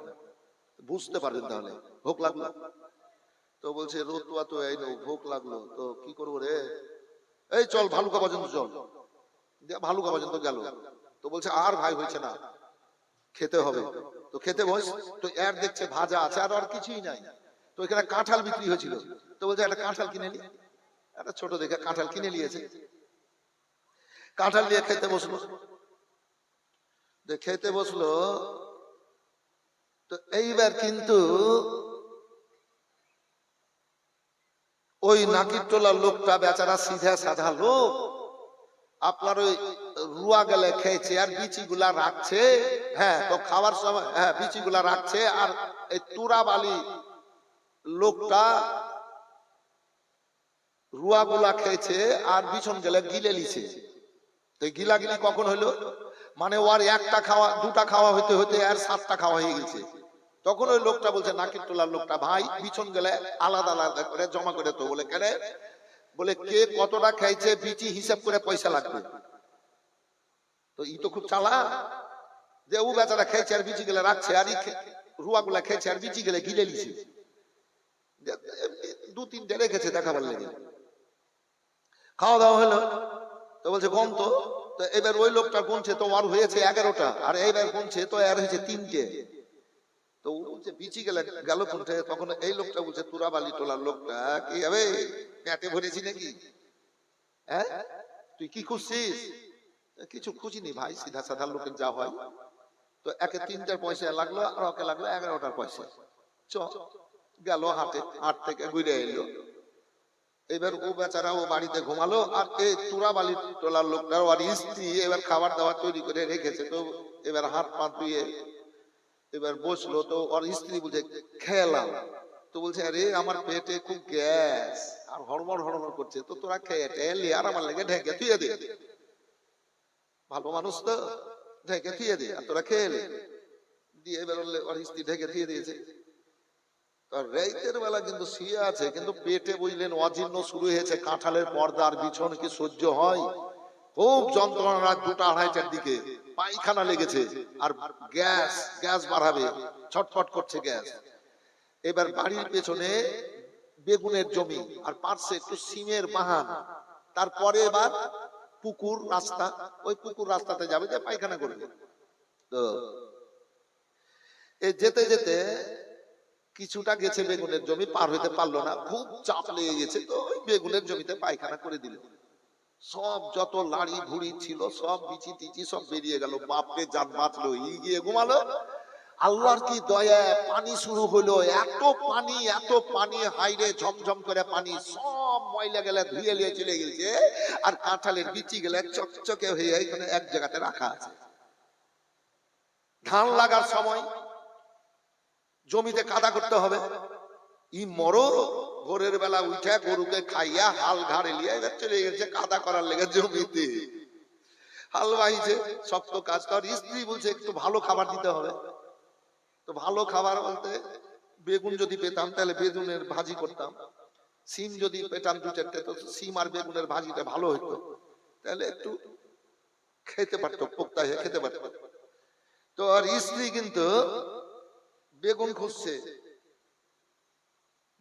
Speaker 1: বুঝতে পারবেন তাহলে। ভোক লাগলো, তো বলছে রতুয়া তো এই নো, ভোগ লাগলো, তো কি করবো রে? এই চল ভালুকা পর্যন্ত চল। ভালুকা পর্যন্ত গেল। তো বলছে আর ভাই হয়েছে না, খেতে হবে। তো খেতে বস। তো এর দেখছে ভাজা আছে আর আর কিছুই নাই। তো এখানে কাঁঠাল বিক্রি হয়েছিল। তো বলছে একটা কাঁঠাল কিনে নি। একটা ছোট দেখে কাঁঠাল কিনে নিয়েছে। কাঁঠাল নিয়ে খেতে বসলো। খেতে বসলো, তো এইবার কিন্তু ওই নাকির টোলার লোকটা বেচারা সিধা সাধা লোক, আপনার ওই রুয়া গেলে খেয়েছে আর বিচিগুলা রাখছে। হ্যাঁ, তো খাওয়ার সময় হ্যাঁ বিচিগুলা রাখছে, আর এই তুরাবালি লোকটা রুয়াগুলা খেয়েছে আর বিছন গেলে গিলে লিছে। তো গিলাগিলি কখন হলো? মানে ওর একটা খাওয়া দুটা খাওয়া হইতে হইতে আর 7টা খাওয়া হয়ে গেছে। তখন ওই লোকটা বলছে নাকির টোলার লোকটা, ভাই বিছন গেলে আলাদা আলাদা করে জমা করে। তো বলে কেন? বলে কে কতটা খাইছে বিচি হিসাব করে পয়সা লাগবে। তো ই তো খুব চালা, যে ও বেচারা খেয়েছে আর বিচি গেলে রাখছে, আর রুয়া গুলা খেয়েছে আর বিচি গেলে গিলে লিছে। 2-3টে রেখেছে দেখাবার লেগে। খাওয়া দাওয়া হলো। তো বলছে গম তো। তো এবার ওই লোকটা গুনছে, তো আর হয়েছে 11টা, আর এইবার গুনছে তো আর হয়েছে 3টে। তো ও বলছে বিচি গেলে গেল কোনটা? তখন এই লোকটা বলছে তুরাবালি টোলার লোকটা, কি হবে পেটে ভরেছি নাকি? হ্যাঁ, তুই কি খুঁজছিস? কিছু খুঁজিনি ভাই, সিধা সাধা লোকের যা হয়। তো একে 3টার পয়সা লাগলো আর ওকে লাগলো 11টার পয়সা। চ গেল হাটে, হাট থেকে ঘুরে এলো। এবার ও বেচারা ও বাড়িতে ঘুমালো, আর এই তুরাবালি টোলার লোকটা আর স্ত্রী এবার খাবার দাবার তৈরি করে রেখেছে। তো এবার হাত পা ধুয়ে এবার বসলো। তো ওর স্ত্রী বলছে খেলাম। তো বলছে আরে আমার পেটে খুব গ্যাস আর হড়মড় হড়মড় করছে, তো তোরা খেয়ে টেলি আর আমার লেগে ঢেকে থুয়ে দে। ভালো মানুষ তো, ঢেকে থুয়ে দে আর তোরা খেয়ে নে। দিয়ে এবার ওর স্ত্রী ঢেকে থুয়ে দিয়েছে। রাতের বেলা কিন্তু শুয়ে আছে, কিন্তু পেটে বুঝলেন অজীর্ণ শুরু হয়েছে। কাঁঠালের পর্দার বিছন কি সহ্য হয়? খুব যন্ত্রণা। রাত 2টা-2:30টার দিকে পায়খানা লেগেছে, আর গ্যাস গ্যাস বাড়াবে, ছটফট করছে গ্যাস। এবার বাড়ির পেছনে বেগুনের জমি আর পার্শ্বে একটু সিমের বাহান, তারপরে এবার পুকুর রাস্তা। ওই পুকুর রাস্তাতে যাবে যে পায়খানা করবে। তো এই যেতে যেতে কিছুটা গেছে বেগুনের জমি, পার হইতে পারলো না, খুব চাপ লেগে গেছে। তো ওই বেগুনের জমিতে পায়খানা করে দিল। সব যত লাড়ি ভুড়ি ছিল সব বিচি টিচি সব বেরিয়ে গেল। বাপরে জান বাঁচলো, গিয়ে ঘুমালো। আল্লাহর কি দয়া, পানি শুরু হলো। এত পানি হাইরে ঝমঝম করে পানি, সব ময়লা গেলে ধুয়ে নিয়ে চলে গেছে। আর কাঁঠালের বিচি গেলে চকচকে হয়ে এখানে এক জায়গাতে রাখা আছে। ধান লাগার সময় জমিতে কাদা করতে হবে। মরো ভোরের বেলা উঠে গরুকে খাইয়া হাল ঘাড়ে লিয়ে এবার চলে গেছে কাদা করার লেগে জমিতে। হাল বাইছে, শক্ত কাজ কর। স্ত্রী বলছে একটু ভালো খাবার দিতে হবে। তো ভালো খাবার বলতে বেগুন যদি পেতাম তাহলে বেগুনের ভাজি করতাম। সিম যদি পেতাম 2-4টে, তো সিম আর বেগুনের ভাজিটা ভালো হইতো, তাহলে একটু খেতে পারতো, পোক্তা হয়ে খেতে পারতো। তো আর স্ত্রী কিন্তু বেগুন খুঁজছে।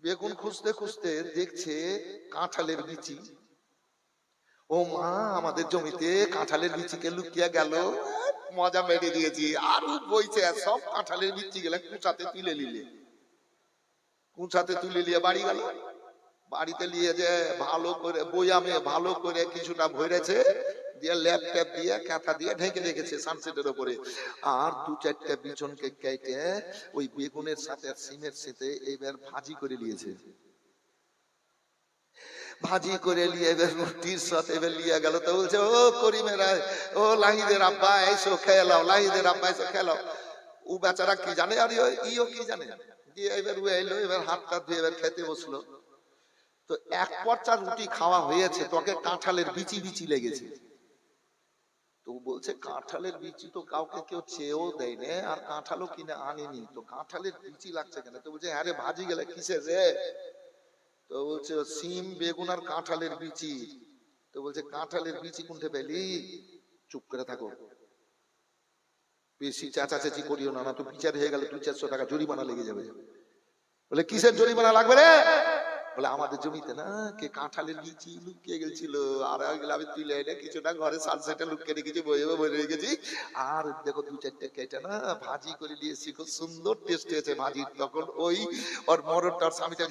Speaker 1: বেগুন খুঁজতে খুঁজতে দেখছে কাঁঠালের বিচি। ও মা, আমাদের জমিতে কাঁঠালের বিচিকে লুকিয়ে গেল, মজা মেরে দিয়েছি। আর বইছে সব কাঁঠালের বিচি গেলে কুচাতে তুলে নিলে, কুচাতে তুলে নিয়ে বাড়ি গেল। বাড়িতে নিয়ে যে ভালো করে বয়ামে ভালো করে কিছুটা ভরেছে, দিয়ে ল্যাপটপ দিয়ে কাঁথা দিয়ে ঢেকে রেখেছে সানসেটের উপরে। আর 2-4টে বিছনকে কেটে ওই বেগুনের সাথে সিমের সাথে এবার ভাজি করে নিয়েছে। ভাজি করে নিয়ে এবার রুটির সাথে এবার লিয়ে গেল। তো বলছে ও করিমেরা, ও লাহিদের আব্বা এসো খেলাও, লাহিদের আব্বা এসো খেলাও। ও বেচারা কি জানে আর ইও কি জানে। দিয়ে এবার ও এলো, এবার হাতটা ধুয়ে এবার খেতে বসলো। তো এক পর্চা রুটি খাওয়া হয়েছে, তোকে কাঁঠালের বিচি বিচি লেগেছে। তো বলছে কাঁঠালের বিচি তো কাউকে কেউ চেয়েও দেয় না, আর কাঁঠালও কিনে আনেনি, তো কাঁঠালের বিচি লাগছে কেন? তো বলছে আরে ভাজি গেলে কিসের রে? তো বলছে সিম বেগুন আর কাঁঠালের বিচি। তো বলছে কাঁঠালের বিচি কোনটা পেলি? চুপ করে থাকো, বেশি চেঁচাচেঁচি করিও না, না তো বিচার হয়ে গেলে 200-400 টাকা জরিমানা লেগে যাবে। বলে কিসের জরিমানা লাগবে রে? বলে আমাদের জমিতে না কে কাঁঠালের বিচি লুকিয়ে গেছিল, আর আমি তুলে এনে কিছুটা ঘরে সানসেটে লুকিয়ে রেখেছি, বইয়ে বলে রেখেছি। আর দেখো 2-4টা কেটে না ভাজি করে দিয়েছি, খুব সুন্দর টেস্ট হয়েছে ভাজি। তখন ওই ওর মরদটার স্বামীটা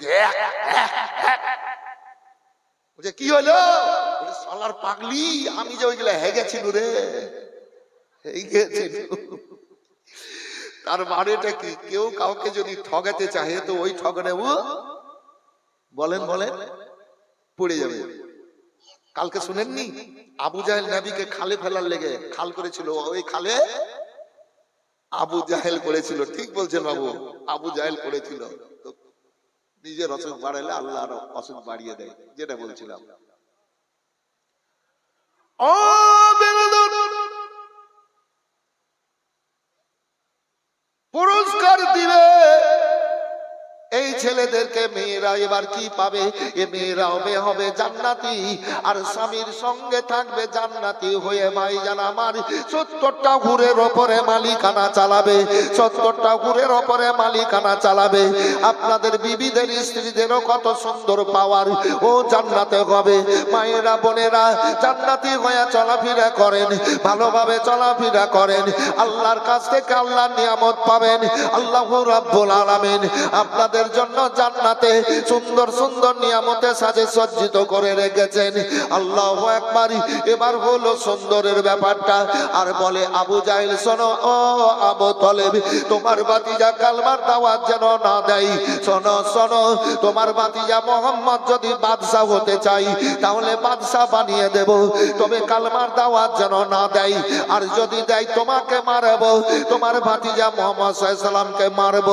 Speaker 1: বলছে কি হলো? বলে শালার পাগলি, আমি যে ওইগুলা হেগেছিল রে, হেগেছিল। তার মানেটা কি? কেউ কাউকে যদি ঠগাতে চাহে তো ওই ঠগানে ও বলেন বলেন পড়ে যাবে। কালকে শুনেননি আবু জাহেল নবীকে খালে ফেলার লেগে খাল করেছিল, ওই খালে আবু জাহেল করেছিল। ঠিক বলছেন বাবু, আবু জাহেল করেছিল। তো নিজের অসুখ বাড়ালে আল্লাহ আরো অসুখ বাড়িয়ে দেয়, যেটা বলছিলাম। ও বেরাদর, পুরস্কার দিবে এই ছেলেদেরকে। মেয়েরা এবার কি পাবে? এ মেয়েরা হবে জান্নাতি, আর স্বামীর সঙ্গে থাকবে জান্নাতি হয়ে। ভাইজান আমার, 70টা ঘুরের ওপরে মালিকানা চালাবে, 70টা ঘুরের ওপরে মালিকানা চালাবে। আপনাদের বিবিদের স্ত্রীদেরও কত সুন্দর পাওয়ার, ও জান্নাতে হবে। মায়েরা বোনেরা জান্নাতি হয়ে চলাফেরা করেন, ভালোভাবে চলাফেরা করেন, আল্লাহর কাছ থেকে আল্লাহর নিয়ামত পাবেন। আল্লাহু রাব্বুল আলামিন আপনাদের জন্য জান্নাতে সুন্দর সুন্দর নিয়ামতে সাজে সজ্জিত করে রেখেছেন। আল্লাহু আকবার। এবার হলো সুন্দরের ব্যাপারটা। আর বলে আবু জাহেল, শোনো ও আবু তলেব, তোমার ভাতিজা কালমার দাওয়াত যেন না দেয়। শোনো শোনো, তোমার ভাতিজা মোহাম্মদ যদি বাদশা হতে চাই তাহলে বাদশা বানিয়ে দেব, তবে কালমার দাওয়াত যেন না দেয়। আর যদি দেয় তোমাকে মারব, তোমার ভাতিজা মুহাম্মদ সাল্লাল্লাহু আলাইহি সাল্লামকে মারব।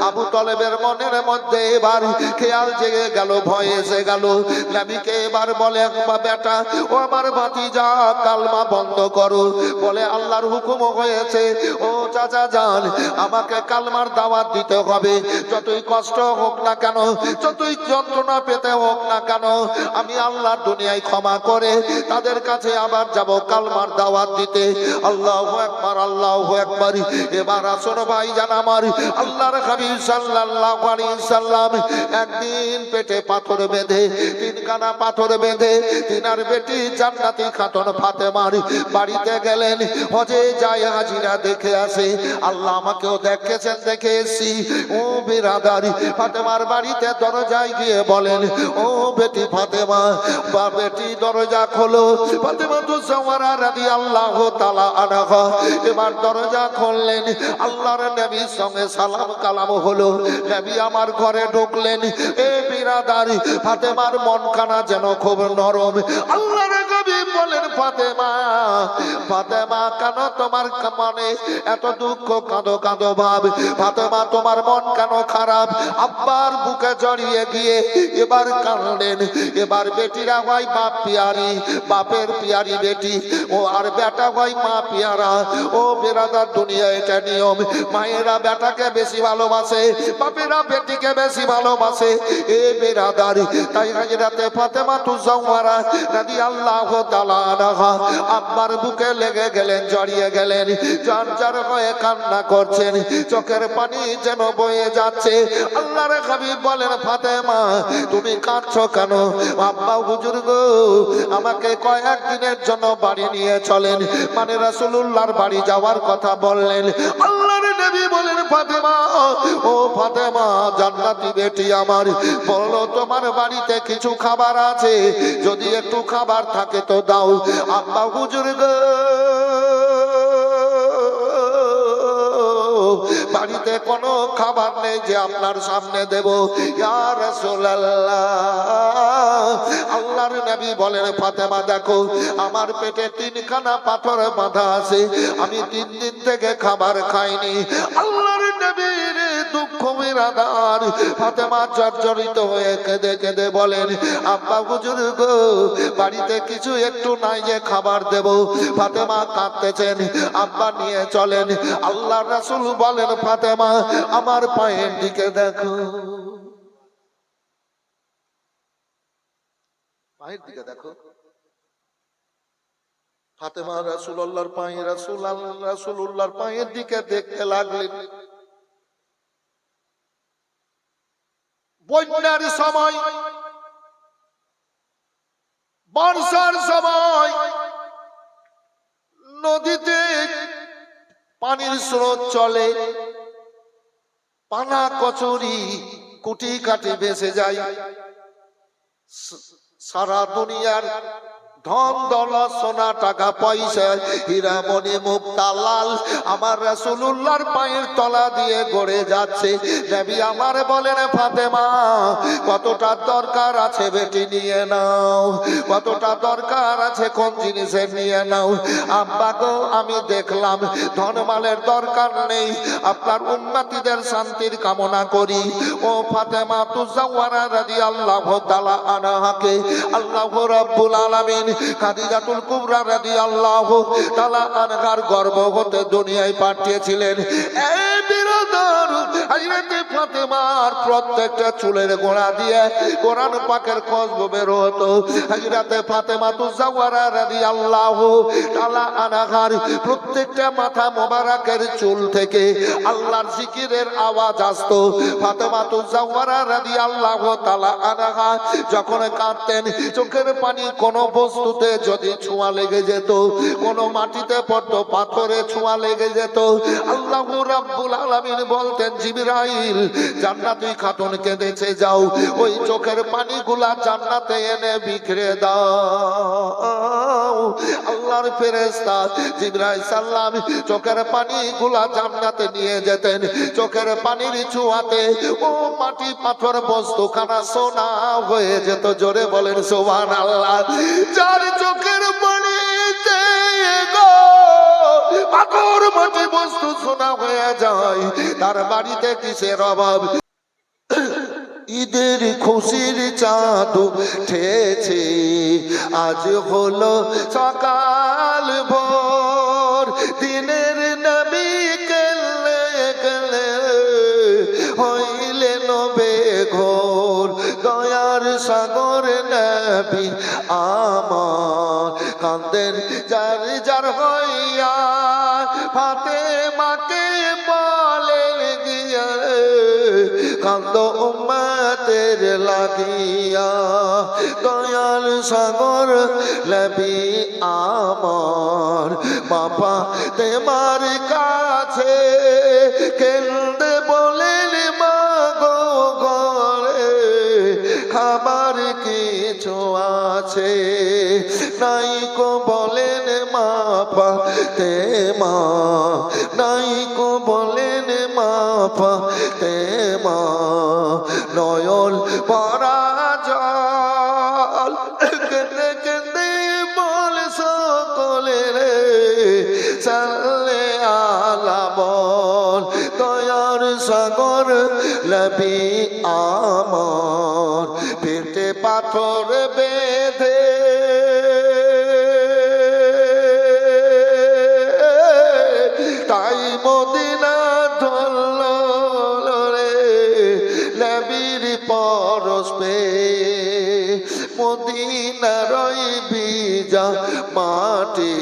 Speaker 1: আবু তলেবের মনের মধ্যে এবার খেয়াল জেগে গেল, ভয় এসে গেল। নবীকে এবার বলে বেটা, ও আমার ভাতিজা কালমা বন্ধ করো। বলে আল্লাহর হুকুম হয়েছে, ও চাচা যান, আমাকে কালমার দাওয়াত দিতে হবে। যতই কষ্ট হোক না কেন, যতই যন্ত্রণা পেতে হোক না কেন, আমি আল্লাহর দুনিয়ায় ক্ষমা করে তাদের কাছে আবার যাব কালমার দাওয়াত দিতে। আল্লাহু আকবার, আল্লাহু আকবার। এবার আসুন ভাইজান আমার, আল্লাহর হাবিব সাল্লাল্লাহু আলাইহি সাল্লাম একদিন পেটে পাথর বেঁধে, তিনখানা পাথর বেঁধে তিনার বেটি জান্নাতি খাতুন ফাতেমার বাড়িতে গেলেন। হজে যায় হাজিরা দেখে আসে। আল্লাহ আমাকেও দেখেছেন, দেখে এসেছি। ও বিরাদারি, ফাতেমার বাড়িতে দরজায় গিয়ে বলেন, ও বেটি ফাতেমা, বা বেটি দরজা খোলো। ফাতেমা তো জাওয়ারা রাদিয়াল্লাহু তাআলা আনহা এবার দরজা খুললেন। আল্লাহর নবীর সঙ্গে সালাম কালাম হলো। নবী আমার ঘরে ঢুকলেন। এ বিরাদারি, ফাতেমার মনখানা যেন খুব নরম। আল্লাহর নবী বলেন, ফাতেমা, ফাতেমা কেন তোমার মনে এত দুঃখ, কাঁদো কাঁদো ভাব? ফাতেমা তোমার মন কেন খারাপ? আব্বার বুকে জড়িয়ে গিয়ে এবার কাঁদলেন। এবার বেটিরা হয় বাপ পিয়ারি, বাপের পিয়ারি বেটি, ও আর বেটা হয় মা পিয়ারা। ও বেরাদার, দুনিয়া এটা নিয়ম। মায়েরা বেটাকে বেশি ভালোবাসে, বাপেরা বেটিকে বেশি ভালোবাসে। এ বেরাদার, তাই হাজরাতে ফাতেমা তু জাওহারা রাদিয়াল্লাহু তাআলা আনহা আব্বার বুকে লেগে গেলেন, জড়িয়ে গেলেন, যার যার হয়ে কান্না করছেন, চোখের পানি যেন বয়ে যাচ্ছে। আল্লাহর হাবিব বলেন, ফাতেমা তুমি কাঁদছো কেন? আব্বা হুজুর গো, আমাকে কয়েকদিনের জন্য বাড়ি নিয়ে চলেন, মানে রাসূলুল্লাহর বাড়ি যাওয়ার কথা বললেন। আল্লাহর নবী বলেন, ফাতেমা, ও ফাতেমা জান্নাতি বেটি আমার, বলো তোমার বাড়িতে কিছু খাবার আছে? যদি একটু খাবার থাকে তো দাও। আব্বা হুজুর গো, বাড়িতে কোনো খাবার নেই যে আপনার সামনে দেব। ইয়া রাসূলুল্লাহ, আল্লাহর নবী বলেন, ফাতেমা দেখো, আমার পেটে তিনখানা পাথর বাঁধা আছে, আমি 3 দিন থেকে খাবার খাইনি। আল্লাহর নবীর দুঃখ বিরাদার, ফাতেমা জর্জরিত হয়ে কেঁদে কেঁদে বলেন, আব্বা হুজুর গো, বাড়িতে কিছু একটু নাই যে খাবার দেব। ফাতেমা কাঁদতেছেন, আব্বা নিয়ে চলেন। আল্লাহ রাসূল বলেন, ফাতেমা আমার পায়ের দিকে দেখো, পায়ের দিকে দেখো। ফাতেমা রাসূলুল্লাহর পায়ে, রাসূলুল্লাহর পায়ের দিকে দেখতে লাগলেন। বন্যার সময়, বর্ষার সময় নদীতে পানির স্রোত চলে, পানা কচুরি কুটি কাটি ভেসে যায়। সারা দুনিয়ার ধন দৌলত, সোনা টাকা পয়সা, হীরা মণি মুক্তা লাল আমার রাসূলুল্লাহর পায়ের তলা দিয়ে গড়ে যাচ্ছে। নবী আমার বলেন, ফাতেমা কতটা দরকার আছে বেটি নিয়ে নাও, কতটা দরকার আছে কোন জিনিসের নিয়ে নাও। আব্বা গো, আমি দেখলাম ধনমালের দরকার নেই, আপনার উম্মতিদের শান্তির কামনা করি। ও ফাতেমা তুজাওয়ারা রাদিয়াল্লাহু তাআলা আনহাকে আল্লাহ রাব্বুল আলামিন খাদিজাতুল কুবরা রাদিয়াল্লাহু তাআলা আনহার গর্ভ হতে দুনিয়ায় পাঠিয়েছিলেন। এই বিরাদর, হযরত ফাতেমার প্রত্যেকটা চুলের গোড়া দিয়ে কোরআন পাকের খুশবু বের হতো। হযরত ফাতেমা তুজাওয়ারা রাদিয়াল্লাহু তাআলা আনহার প্রত্যেকটা মাথা মোবারকের চুল থেকে আল্লাহর জিকিরের আওয়াজ আসতো। ফাতেমা তুজাওয়ারা রাদিয়াল্লাহু তাআলা আনহা যখন কাঁদতেন, চোখের পানি কোনো বস্তুতে যদি ছোঁয়া লেগে যেত, কোনো মাটিতে পড়তো, পাথরে ছোঁয়া লেগে যেত, আল্লাহ রাব্বুল আলামিন বলতেন, জিবরাইল জান্নাতি খাতুন কেঁদেছে, যাও ওই চোখের পানিগুলা জান্নাতে এনে বিখরে দাও। আল্লাহর ফেরেশতা জিবরাইল সাল্লাম চোখের পানিগুলা জান্নাতে নিয়ে যেতেন। চোখের পানির ছোঁয়াতে ও মাটি পাথর বস্তুখানা সোনা হয়ে যেত। জোরে বলেন সুবহানাল্লাহ। যার চোখের পানিতে গো পাথর মাটি বস্তু সোনা হয়ে যায়, তার বাড়িতে কিসের অভাব? ঈদের খুশির চাঁদ উঠেছে, আজ হলো সকাল ভোর, দিনের নবী কেলে কেলে হইলেন বেঘোর। দয়ার সাগর নবী আমার কান্দেন যার যার হইয়া, ফাতেমাকে বলেন গিয়া কান্দ উম্মতের লাগিয়া। দয়াল সাগর নবী আমার মা ফাতেমার কাছে কেন্দে বলেন, মা গো ঘরে খাবার কিছু আছে নাই কো? বলেন মা ফাতেমা, নাই কো? বলেন মা ফাতেমা, নয়ন ভরা জল কেঁদে কেঁদে বল সকলে রে, সাল্লে আলা বল। দয়ার সাগর নবী আমার পেটে পাথর বেঁধে তাই মদিনা ধরল রে, নবীর পরশ পেয়ে মদিনার ওই ভিজা মাটি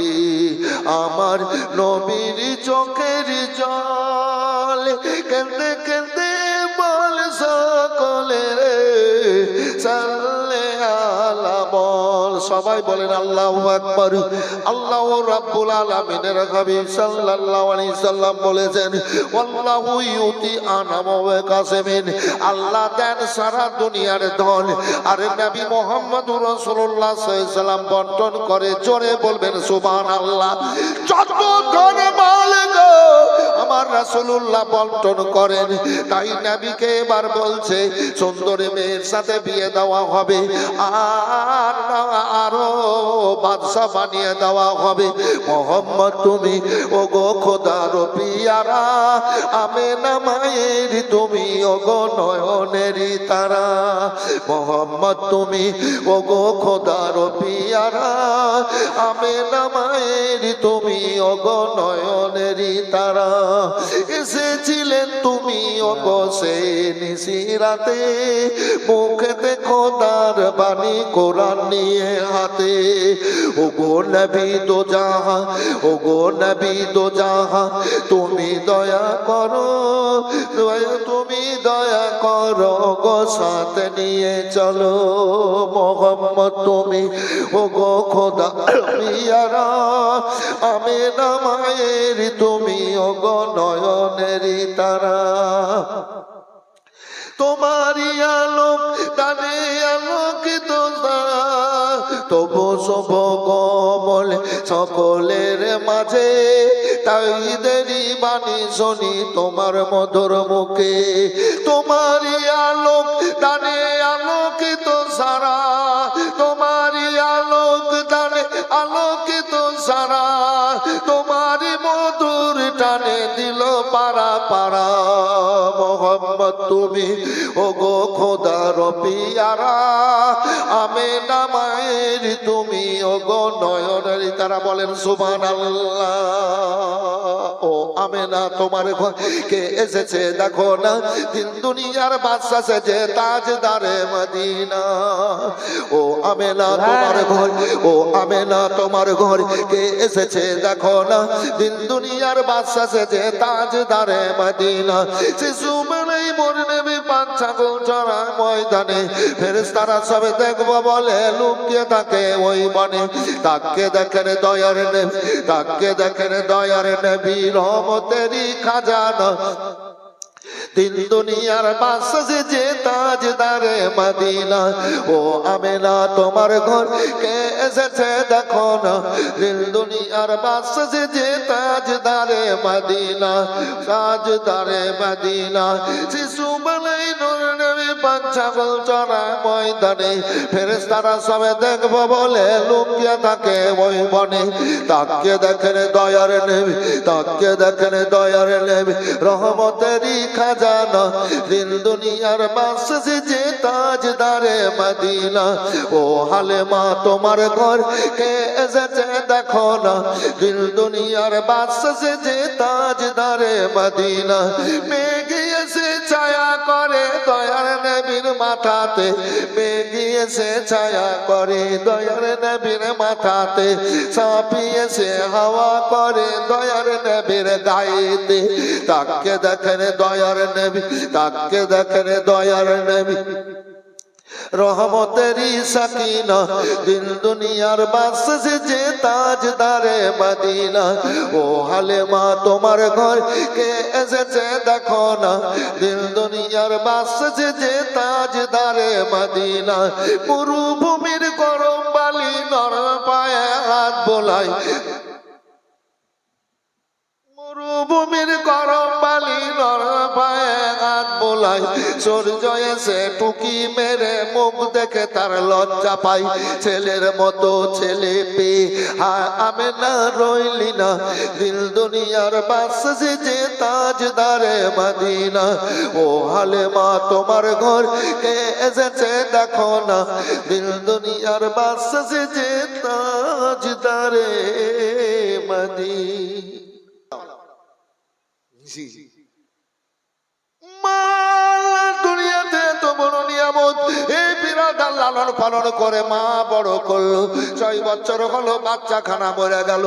Speaker 1: আমার নবীর চোখের জল কেঁদে কেঁদে বল সকলে রে, সাল্লে আলা বল। সবাই বলেন আল্লাহু আকবার। আল্লাহ রাব্বুল আলামিনের হাবিব সাল্লাল্লাহু আলাইহি সাল্লাম বলেছেন, ওয়াল্লাহু ইউতি আনামা ওয়া কাসিমিন, আল্লাহ দেন সারা দুনিয়ার ধন, আর নবী মুহাম্মদুর রাসূলুল্লাহ সাল্লাল্লাহু আলাইহি সাল্লাম বন্টন করে। জোরে বলবেন সুবহানাল্লাহ। যত ধন মাল গো আমার রাসূলুল্লাহ বন্টন করেন। তাই নবীকে এবার বলছে, সুন্দরী মেয়ের সাথে বিয়ে দেওয়া হবে, আর আরো বাদশা বানিয়ে দেওয়া হবে। মোহাম্মদ তুমি ও গো খোদার পিয়ারা, আমেনা মায়ের তুমি
Speaker 3: ওগো নয়নেরই তারা, মোহাম্মদ তুমি ওগো খোদার পিয়ারা, আমেনা মায়ের তুমি ওগো নয়নেরই তারা। এসেছিলেন তুমি ওগো সেই নিশিরাতে, মুখেতে খোদার বাণী কোরআন নিয়ে হাতে। ওগো নবী দো জাহাঁ, ওগো নবী দো জাহাঁ, তুমি দয়া করো, তুমি দয়া করো গো, সাথে নিয়ে চলো মোহাম্মদ তুমি ওগো খোদা পিয়ারা, আমেনা মায়ের তুমি ওগো নয়নেরই তারা। তোমারই আলোক দানে আলোকিত তবু শুভ কমল সকলের মাঝে, তাই দেরি বাণী শুনি তোমার মধুর মুখে। তোমারই আলোক দানে আলোকিত সারা, তোমারই আলোক দানে আলোকিত সারা, তোমারই মধুর টানে দিল পারা পারা। মোহাম্মদ তুমি ওগো খোদার পিয়ারা, আমেনা মায়ের তুমি ওগো নয়নের তারা। বলেন সুবহানাল্লাহ। ও আমেনা তোমার ঘর কে এসেছে দেখো না, দিন দুনিয়ার বাদশা সেজে তাজদারে মদিনা। ও আমেনা তোমার ঘর, ও আমেনা তোমার ঘর কে এসেছে দেখো না, দিন দুনিয়ার বাদশা সেজে তাজদারে মদিনা। শিশু মানেই মোর নবী পাঁচ ছাগল চড়া ময়দানে, ফেরেশতারা সবে দেখবো বলে লুকিয়ে থাকে ওই বনে। তাকে দেখেন দয়ার নবী, তাকে দেখেন দয়ার নবী, রহমতেরই খাজানা, দিন দুনিয়ার বাদশা যে তাজদারে মদিনা। ও আমেনা তোমার ঘর কে এসেছে দেখো না, দিন দুনিয়ার বাদশা যে তাজদারে মদিনা, তাজদারে মদিনা। শিশু বেলায় নূর নবী পাঁচ ছাগল চড়া ময়দানে, ফেরেশতারা সবে দেখবো বলে লুকিয়ে থাকে ওই বনে। তাকে দেখেন দয়ার নবী, তাকে দেখেন দয়ার নবী, রহমতেরই খাজানা, দিন দুনিয়ার বাদশা যে তাজদারে মদিনা। ও হালেমা তোমার ঘর কে এসেছে দেখো না, দিন দুনিয়ার বাদশা যে তাজদারে মদিনা। মেঘ এসে ছায়া করে দয়ার নবীর মাথাতে, মেঘ এসে ছায়া করে দয়ার নবীর মাথাতে, সাপি এসে হাওয়া করে দয়ার নবীর গায়েতে। তাকে দেখেন দয়ার নবী, তাকে দেখেন দয়ার নবী, রহমতেরই সাকিনা, দিন দুনিয়ার বাদশা যে তাজদারে মদিনা। ও হালেমা তোমার ঘর কে এসেছে দেখো না, দিন দুনিয়ার বাদশা যে তাজদারে মদিনা। মরুভূমির গরম বালি নরম পায়ে হাত বোলাই, মরুভূমির গরম বালি নরম পায়ে হাত বোলাই, সূর্য এসে টুকি মেরে মুখ দেখে তার লজ্জা পাই। ছেলের মতো ছেলে পেয়ে আমেনা রইলি না, দিল দুনিয়ার বাদশা যে তাজদারে মদিনা। ও হালেমা তোমার ঘর কে এসেছে দেখো না, দিল দুনিয়ার বাদশা যে তাজদারে মদিনা। দুনিয়াতে তো বড় নিয়ামত, এই বিরাদার লালন পালন করে মা বড় করলো। 6 বছর হলো বাচ্চা খানা মরে গেল,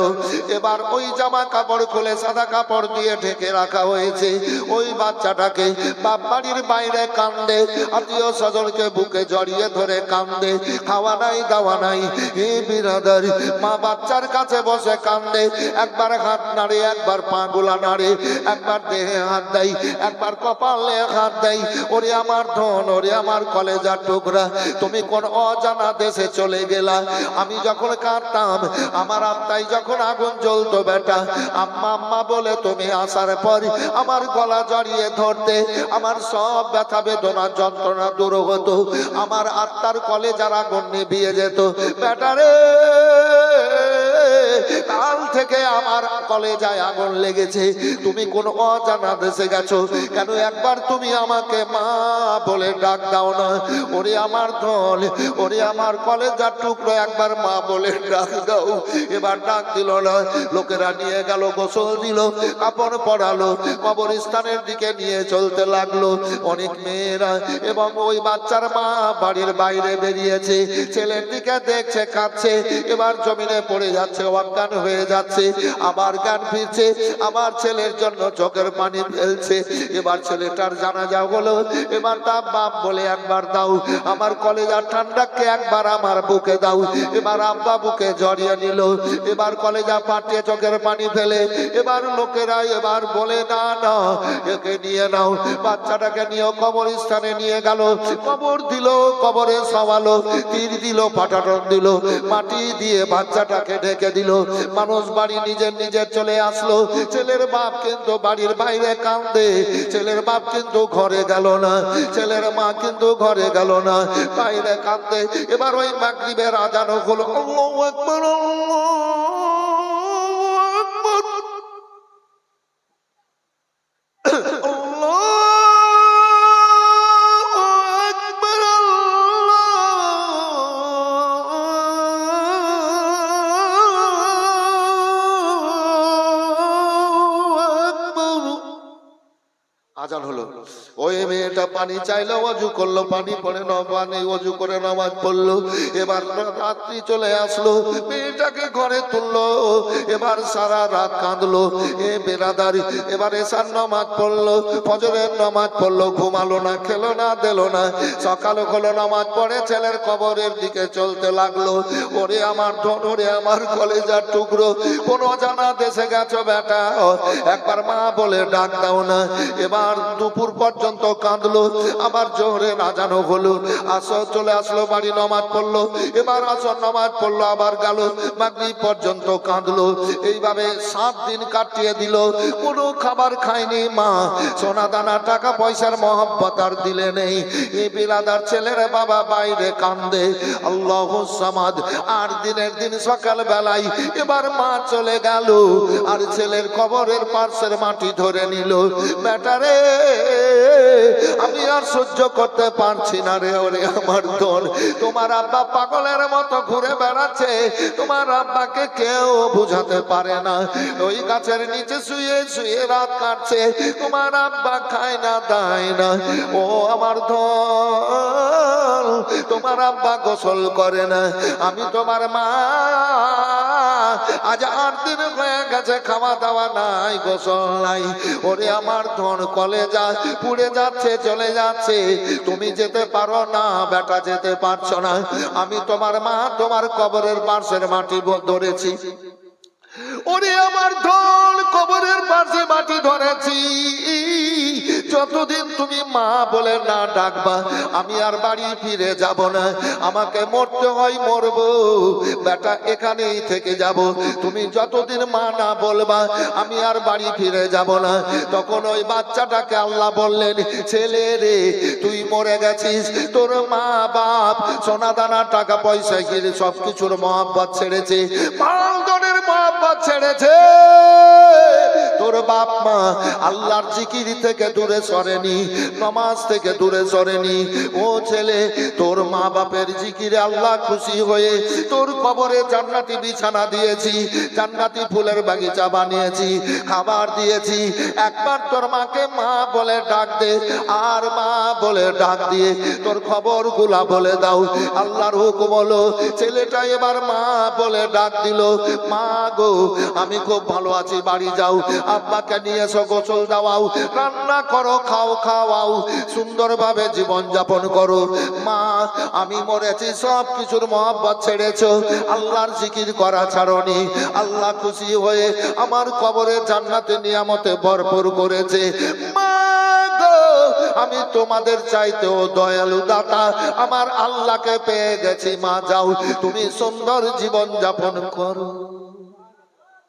Speaker 3: এবার ওই জামা কাপড় খুলে সাদা কাপড় দিয়ে ঢেকে রাখা হয়েছে। ওই বাচ্চাটাকে বাপ বাড়ির বাইরে কান্দে, আত্মীয় স্বজনকে বুকে জড়িয়ে ধরে কান্দে, খাওয়া নাই দাওয়া নাই। এই বিরাদার মা বাচ্চার কাছে বসে কান্দে, একবার হাত নাড়ে, একবার পা গুলা নাড়ে, একবার দেহে হাত দেয়, একবার কপালে হাত দেয়। ওরে আমার ধন, ওরে আমার কলেজার টুকরা, তুমি কোন অজানা দেশে চলে গেলা। আমি যখন কাঁদতাম, আমার আত্মায় যখন আগুন জ্বলতো বেটা, আম্মা আম্মা বলে তুমি আসার পর আমার গলা জড়িয়ে ধরতে, আমার সব ব্যথা বেদনা যন্ত্রণা দূর হতো, আমার আত্মার কলেজার আগুন নিভিয়ে যেত। বেটা রে, কাল থেকে আমার কলেজায় আগুন লেগেছে, তুমি কোন অজানা দেশে গেছো কেন? একবার তুমি আমাকে মা বলে ডাক দাও না। ওরে আমার ধন, ওরে আমার কলেজার টুকরো, একবার মা বলে ডাক দাও। এবার ডাক দিল না। লোকেরা নিয়ে গেল, গোসল দিল, কাপড় পরালো, কবরস্থানের দিকে নিয়ে চলতে লাগলো। অনেক মেয়েরা এবং ওই বাচ্চার মা বাড়ির বাইরে বেরিয়েছে, ছেলের দিকে দেখছে, কাঁদছে। এবার জমিনে পড়ে যাচ্ছে, অজ্ঞান হয়ে যাচ্ছে, আবার জ্ঞান ফিরছে, আবার ছেলের জন্য চোখের পানি ফেলছে। এবার ছেলেটার জানাজা হলো। এবার তার বাপ বলে একবার দাও আমার কলেজার ঠান্ডাকে, একবার আমার বুকে দাও। এবার আব্বা বুকে জড়িয়ে নিল, এবার কলেজা ফাটিয়ে চোখের পানি ফেলে। এবার লোকেরা এবার বলে না না, একে নিয়ে নাও, বাচ্চাটাকে নিয়ে কবরস্থানে নিয়ে গেল। কবর দিল, কবরে সওয়ালো, তীর দিল, পাটাটন দিল, মাটি দিয়ে বাচ্চাটাকে ঢেকে দিল। মানুষ বাড়ি নিজের নিজের চলে আসলো। ছেলের বাপ কিন্তু বাড়ির বাইরে কাঁদে, ছেলের বাপ কিন্তু ঘরে গেল না, ছেলের মা কিন্তু ঘরে গেল না, বাইরে কাঁদে। এবার ওই মাগরিবের আজান হলো। আল্লাহু আকবার, আজান হলো। ওই মেয়েটা পানি চাইলো, অজু করলো, পানি পড়ে না, পানি অজু করে নামাজ পড়লো। এবার রাত্রি চলে আসলো, মেয়েটাকে ঘরে তুললো। এবার সারা রাত কাঁদলো। এ বেরাদারি, এবার এসার নামাজ পড়লো, ফজরের নামাজ পড়লো, ঘুমালো না, খেলো না, দিলো না। সকাল হলো, নামাজ পড়ে ছেলের কবরের দিকে চলতে লাগলো। ওরে আমার ধন, ওরে আমার কলেজার টুকরো, কোন জানা দেশে গেছো বেটা, একবার মা বলে ডাক দাও না। এবার দুপুর পর্যন্ত কাঁদলো। আবার জোহরে আজান হলো, আসর চলে আসলো, বাড়ি নামাজ পড়লো। এবার আসর নামাজ পড়লো, আবার গেল, মাগরিব পর্যন্ত কাঁদলো। এইভাবে 7 দিন কাটিয়ে দিল। কোনো খাবার খায়নি মা, সোনা দানা টাকা পয়সার মহব্বত আর দিলে নেই। এই বিলাদার ছেলের বাবা বাইরে কান্দে, আল্লাহু সামাদ। আর দিনের দিন সকাল বেলায় এবার মা চলে গেল, আর ছেলের কবরের পার্শ্বের মাটি ধরে নিল। বেটারে, আমি আর সহ্য করতে পারছি না রে। ওরে আমার ধন, তোমার আব্বা পাগলের মতো ঘুরে বেড়াচ্ছে, তোমার আব্বাকে কেউ বুঝাতে পারে না। ওই গাছের নিচে শুয়ে শুয়ে রাত কাটছে, তোমার আব্বা খায় না, দায় না। ও আমার ধন, তোমার আব্বা গোসল করে না। আমি তোমার মা, আজ 8 দিন হয়ে গেছে, খাওয়া দাওয়া নাই, গোসল নাই। ওরে আমার ধন, কলেজা পুড়ে যাচ্ছে, চলে যাচ্ছে। তুমি যেতে পারো না বেটা, যেতে পারছো না। আমি তোমার মা, তোমার কবরের পাশের মাটি ধরেছি। ওরে আমার ধন, কবরের পাশে মাটি ধরেছি। যতদিন তুমি মা বলে না ডাকবা, আমি আর বাড়ি ফিরে যাব না। আমাকে মরতে হয় মরবো, বেটা এখানেই থেকে যাব। তুমি যতদিন মা না বলবা, আমি আর বাড়ি ফিরে যাব না। তখন ওই বাচ্চাটাকে আল্লাহ বললেন, ছেলে রে, তুই মরে গেছিস, তোর মা বাপ সোনা দানা টাকা পয়সা গিয়ে সবকিছুর মহব্বত ছেড়েছে, মালদনের মহব্বত ছেড়েছে। তোর বাপ মা আল্লাহর জিকির থেকে দূরে সরেনি, নামাজ থেকে দূরে সরেনি। ও ছেলে, তোর মা বাপের জিকিরে আল্লাহ খুশি হয়ে তোর কবরে জান্নাতি বিছানা দিয়েছি, জান্নাতি ফুলের বাগিচা বানিয়েছি, খাবার দিয়েছি। একবার তোর মাকে মা বলে ডাক দে, আর মা বলে ডাক দিয়ে তোর খবর গুলা বলে দাও। আল্লাহর হুকুম হলো, ছেলেটা এবার মা বলে ডাক দিল, মা গো, আমি খুব ভালো আছি, বাড়ি যাও, আব্বাকে নিয়ে এসো, গোসল দাও, রান্না করো, খাওয়াও, সুন্দরভাবে জীবন যাপন করো। মা, আমি মরেছি, সব কিছুর মহব্বত ছেড়েছো, আল্লাহর জিকির করা ছাড়নি। আল্লাহ খুশি হয়ে আমার কবরে জান্নাতে নিয়ামতে ভরপুর করেছে। মা গো, আমি তোমাদের চাইতেও দয়ালু দাতা আমার আল্লাহকে পেয়ে গেছি। মা যাও, তুমি সুন্দর জীবন যাপন করো।